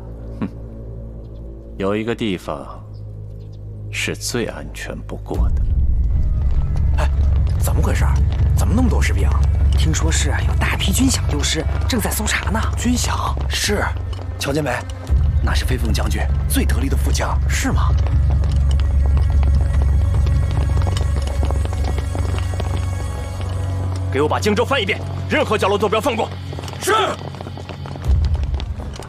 有一个地方是最安全不过的。哎，怎么回事？怎么那么多士兵？听说是有大批军饷丢失，正在搜查呢。军饷是，瞧见没？那是飞凤将军最得力的副将，是吗？给我把荆州翻一遍，任何角落都不要放过。是。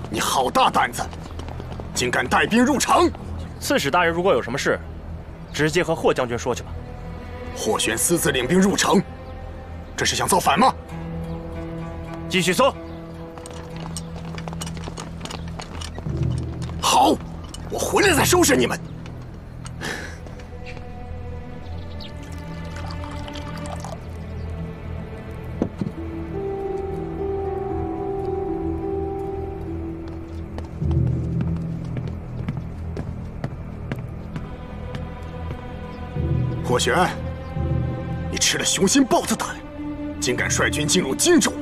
你好大胆子，竟敢带兵入城！刺史大人如果有什么事，直接和霍将军说去吧。霍玄私自领兵入城，这是想造反吗？继续搜。好，我回来再收拾你们。霍玄，你吃了雄心豹子胆，竟敢率军进入荆州，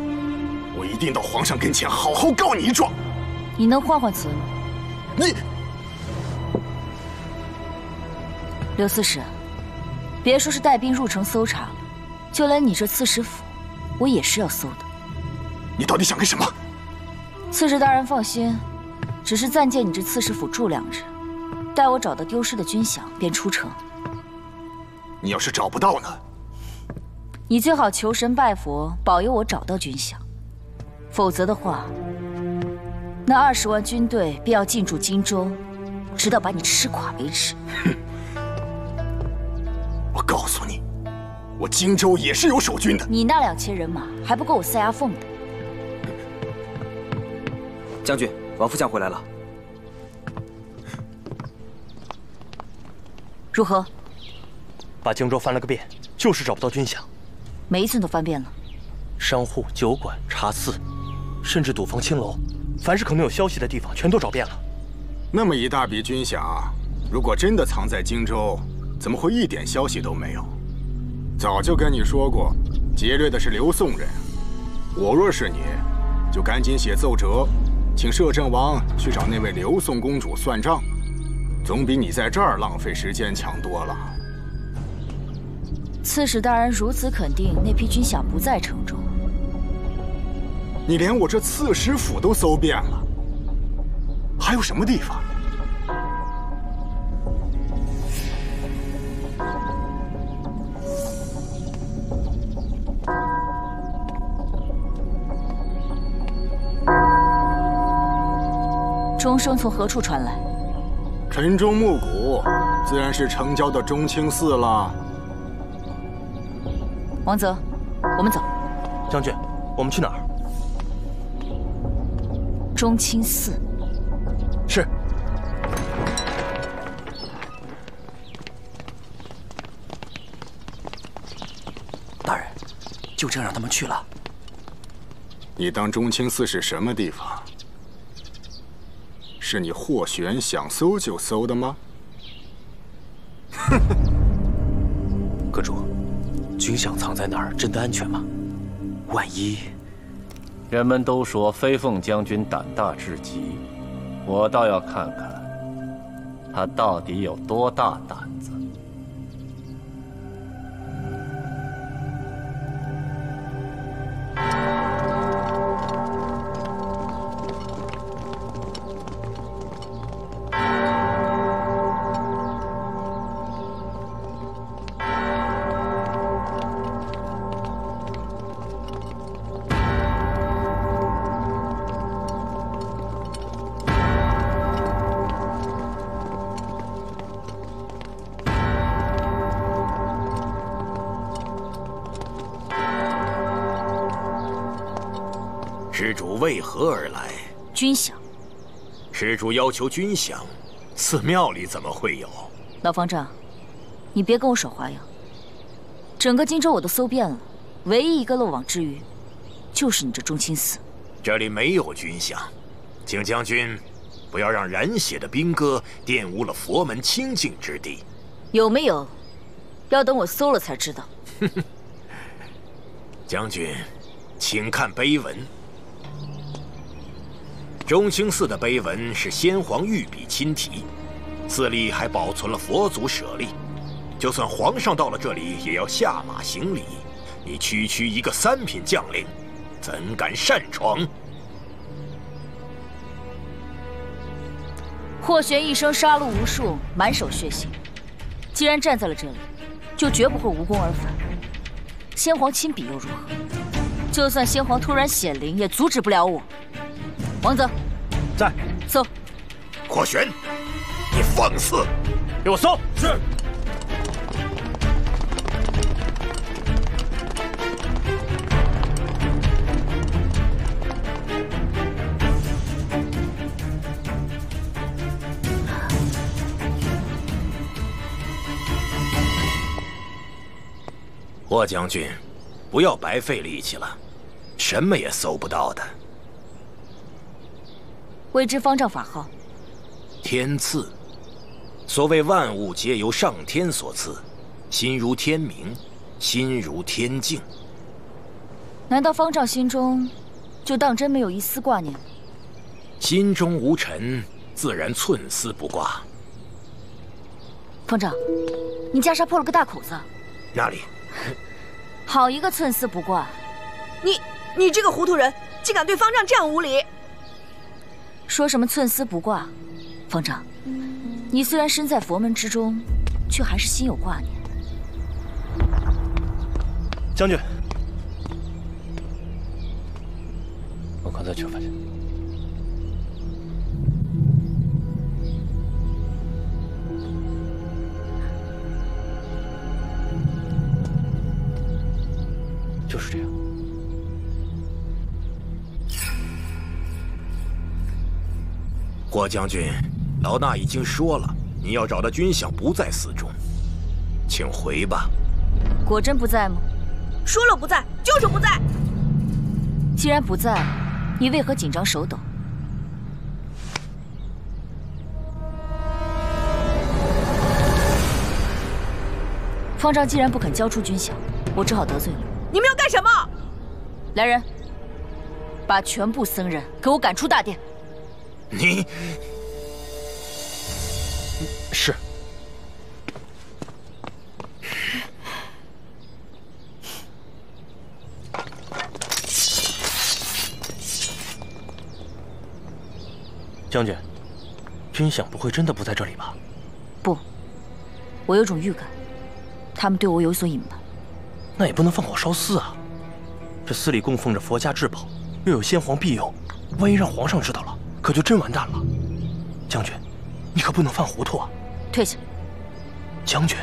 我一定到皇上跟前好好告你一状。你能换换词吗？你，刘刺史，别说是带兵入城搜查了，就连你这刺史府，我也是要搜的。你到底想干什么？刺史大人放心，只是暂借你这刺史府住2日，待我找到丢失的军饷，便出城。你要是找不到呢？你最好求神拜佛，保佑我找到军饷，否则的话，那20万军队便要进驻荆州，直到把你吃垮为止。我告诉你，我荆州也是有守军的。你那2000人马还不够我塞牙缝的。将军，王副将回来了。如何？把荆州翻了个遍，就是找不到军饷。每一寸都翻遍了。商户、酒馆、茶肆，甚至赌坊、青楼，凡是可能有消息的地方，全都找遍了。那么一大笔军饷，如果真的藏在荆州，怎么会一点消息都没有？早就跟你说过，劫掠的是刘宋人。我若是你，就赶紧写奏折，请摄政王去找那位刘宋公主算账，总比你在这儿浪费时间强多了。刺史大人如此肯定那批军饷不在城中，你连我这刺史府都搜遍了，还有什么地方？钟声从何处传来？晨钟暮鼓，自然是城郊的中清寺了。王泽，我们走。将军，我们去哪儿？中清寺。是。大人，就这样让他们去了？你当中清寺是什么地方？是你霍玄想搜就搜的吗？阁主，军饷藏在哪儿，真的安全吗？万一……人们都说飞凤将军胆大至极，我倒要看看他到底有多大胆子。施主为何而来？军饷。施主要求军饷，寺庙里怎么会有？老方丈，你别跟我耍花样。整个荆州我都搜遍了，唯一一个漏网之鱼，就是你这中清寺。这里没有军饷，请将军不要让染血的兵戈玷污了佛门清净之地。有没有？要等我搜了才知道。将军，请看碑文。中清寺的碑文是先皇御笔亲题，寺里还保存了佛祖舍利。就算皇上到了这里，也要下马行礼。你区区一个3品将领，怎敢擅闯？霍玄一生杀戮无数，满手血腥。既然站在了这里，就绝不会无功而返。先皇亲笔又如何？就算先皇突然显灵，也阻止不了我。王泽，在。搜。霍玄，你放肆！给我搜。是。霍将军，不要白费力气了，什么也搜不到的。未知方丈法号？天赐。所谓万物皆由上天所赐，心如天明，心如天静。难道方丈心中就当真没有一丝挂念？心中无尘，自然寸丝不挂。方丈，你袈裟破了个大口子。哪里？好一个寸丝不挂！你这个糊涂人，竟敢对方丈这样无礼！说什么寸丝不挂？方丈，你虽然身在佛门之中，却还是心有挂念。将军，我刚才就发现。就是这样。霍将军，老衲已经说了，你要找的军饷不在寺中，请回吧。果真不在吗？说了不在，就是不在。既然不在，你为何紧张手抖？方丈既然不肯交出军饷，我只好得罪了。你们要干什么？来人，把全部僧人给我赶出大殿。你是。将军，军饷不会真的不在这里吧？不，我有种预感，他们对我有所隐瞒。那也不能放火烧寺啊！这寺里供奉着佛家至宝，又有先皇庇佑，万一让皇上知道了，可就真完蛋了。将军，你可不能犯糊涂啊！退下。将军，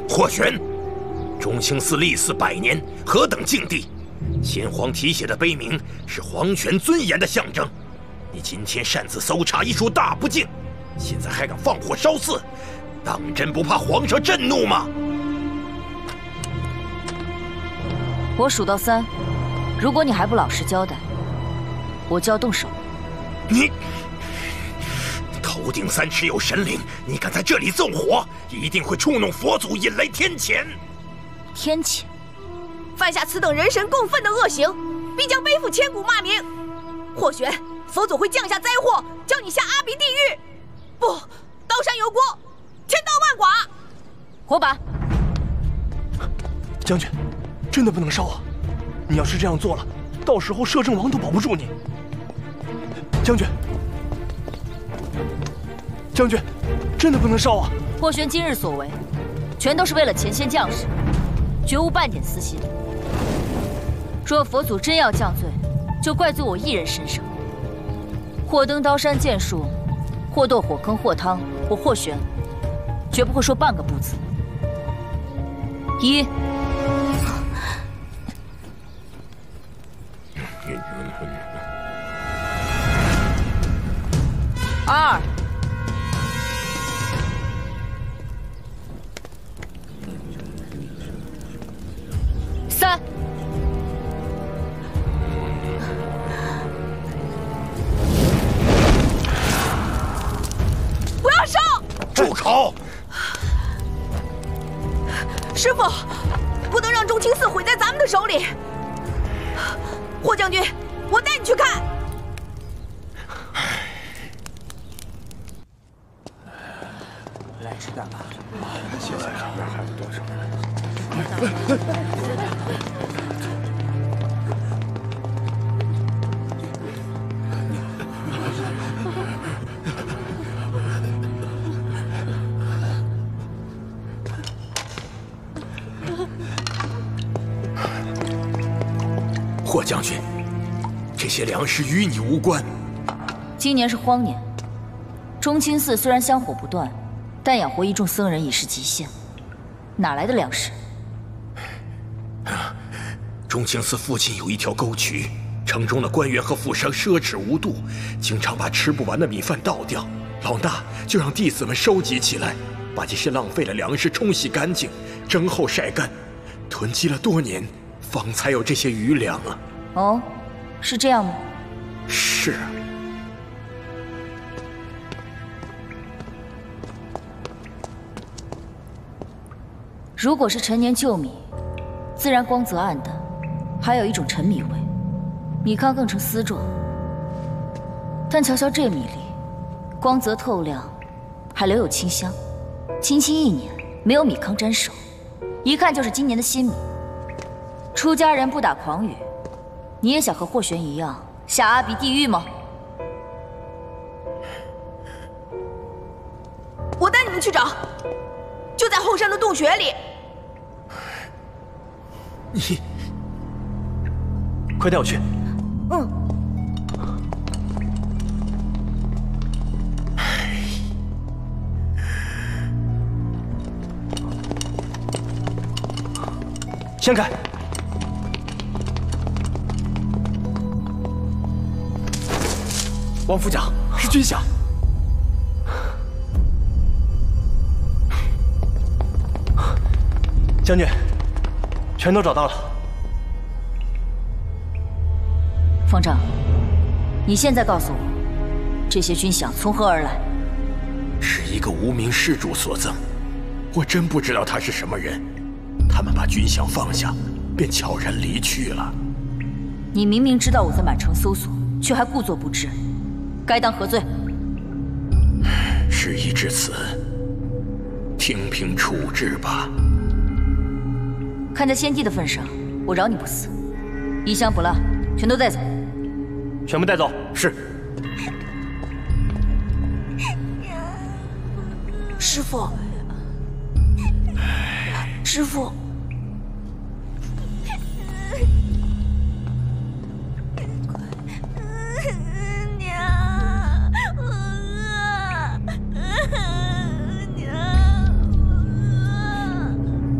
霍玄，中清寺立寺100年，何等境地！先皇题写的碑铭是皇权尊严的象征。你今天擅自搜查，一属大不敬。现在还敢放火烧寺，当真不怕皇上震怒吗？我数到3，如果你还不老实交代，我就要动手。你头顶3尺有神灵，你敢在这里纵火，一定会触怒佛祖，引来天谴。天谴？犯下此等人神共愤的恶行，必将背负千古骂名。霍玄，佛祖会降下灾祸，叫你下阿鼻地狱。不，刀山有锅，千刀万剐。火把。将军，真的不能烧啊！你要是这样做了，到时候摄政王都保不住你。将军，将军，真的不能烧啊！霍玄今日所为，全都是为了前线将士，绝无半点私心。若佛祖真要降罪，就怪罪我一人身上。或登刀山剑术，或堕火坑或汤，我霍玄绝不会说半个不字。1、2、3。不要烧！住口！师父，不能让中清寺毁在咱们的手里。霍将军，我带你去看。来吃蛋吧。现在上边还有多少？霍将军，这些粮食与你无关。今年是荒年，中清寺虽然香火不断，但养活一众僧人已是极限，哪来的粮食？中清寺附近有一条沟渠，城中的官员和富商奢侈无度，经常把吃不完的米饭倒掉。老衲就让弟子们收集起来，把这些浪费的粮食冲洗干净，蒸后晒干，囤积了多年，方才有这些余粮啊。哦，是这样吗？是。如果是陈年旧米，自然光泽暗淡，还有一种陈米味，米糠更成丝状。但瞧瞧这米粒，光泽透亮，还留有清香，轻轻一捻，没有米糠沾手，一看就是今年的新米。出家人不打诳语，你也想和霍玄一样下阿鼻地狱吗？我带你们去找，就在后山的洞穴里。你快带我去。嗯。掀开。王副将，是军饷。将军，全都找到了。方丈，你现在告诉我，这些军饷从何而来？是一个无名施主所赠，我真不知道他是什么人。他们把军饷放下，便悄然离去了。你明明知道我在满城搜索，却还故作不知，该当何罪？事已至此，听凭处置吧。看在先帝的份上，我饶你不死。衣箱不落，全都带走。全部带走。是。师父，师父。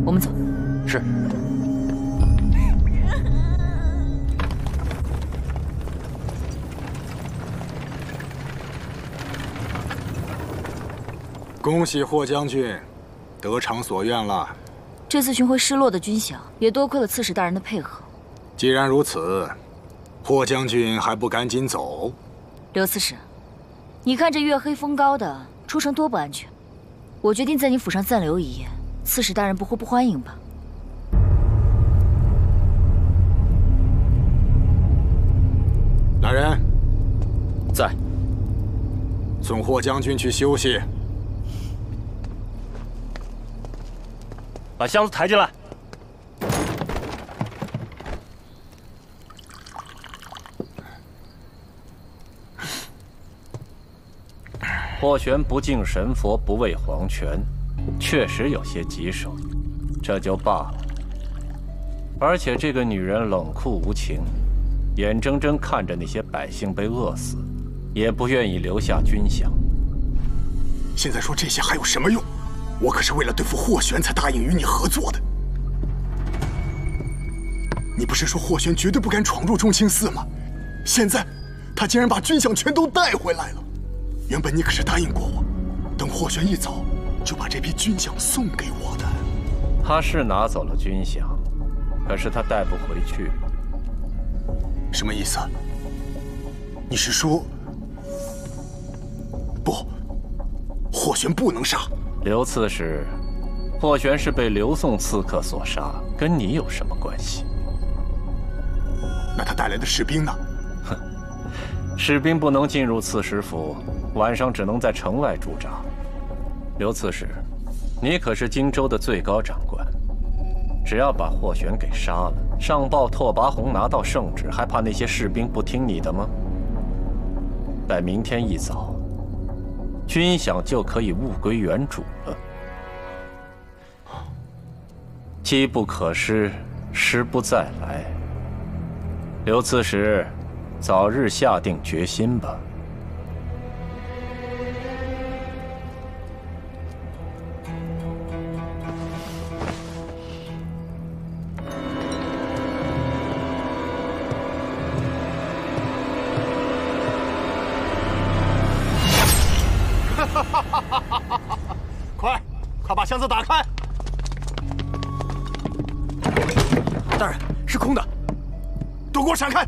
我们走。是。恭喜霍将军，得偿所愿了。这次寻回失落的军饷，也多亏了刺史大人的配合。既然如此，霍将军还不赶紧走？刘刺史，你看这月黑风高的，出城多不安全。我决定在你府上暂留一夜，刺史大人不会不欢迎吧？来人，在。送霍将军去休息。把箱子抬进来。霍玄不敬神佛，不畏皇权，确实有些棘手，这就罢了。而且这个女人冷酷无情，眼睁睁看着那些百姓被饿死，也不愿意留下军饷。现在说这些还有什么用？我可是为了对付霍玄才答应与你合作的。你不是说霍玄绝对不敢闯入中清寺吗？现在他竟然把军饷全都带回来了。原本你可是答应过我，等霍玄一走，就把这批军饷送给我的。他是拿走了军饷，可是他带不回去。什么意思？你是说，不，霍玄不能杀？刘刺史，霍玄是被刘宋刺客所杀，跟你有什么关系？那他带来的士兵呢？哼，士兵不能进入刺史府，晚上只能在城外驻扎。刘刺史，你可是荆州的最高长官，只要把霍玄给杀了，上报拓跋宏拿到圣旨，还怕那些士兵不听你的吗？待明天一早，军饷就可以物归原主了。机不可失，时不再来。刘刺史，早日下定决心吧。快把箱子打开！大人，是空的，都给我闪开！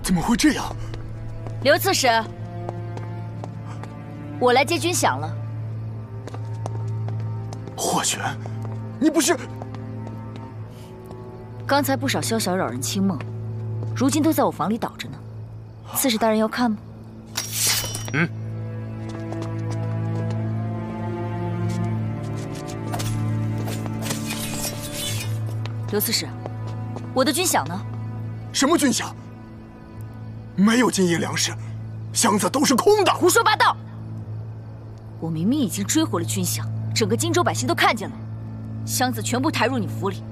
怎么会这样？刘刺史，我来接军饷了。霍玄，你不是……刚才不少宵小扰人清梦，如今都在我房里倒着呢。刺史大人要看吗？嗯。刘刺史，我的军饷呢？什么军饷？没有金银粮食，箱子都是空的。胡说八道！我明明已经追回了军饷，整个荆州百姓都看见了，箱子全部抬入你府里，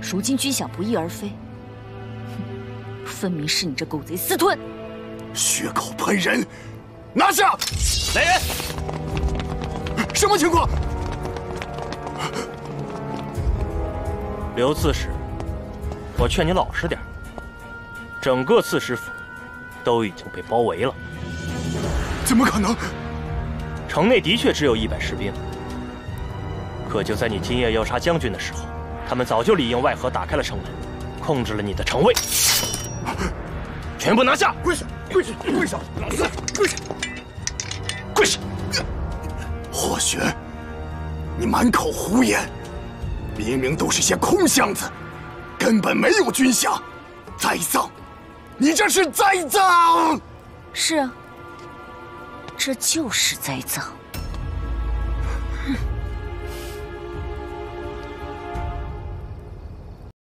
如今军饷不翼而飞，哼，分明是你这狗贼私吞！血口喷人，拿下！来人！什么情况？刘刺史，我劝你老实点。整个刺史府都已经被包围了。怎么可能？城内的确只有100士兵，可就在你今夜要杀将军的时候，他们早就里应外合打开了城门，控制了你的城卫。全部拿下！跪下！跪下！跪下！老四，跪下！跪下！霍玄，你满口胡言，明明都是些空箱子，根本没有军饷，栽赃！你这是栽赃！是啊，这就是栽赃。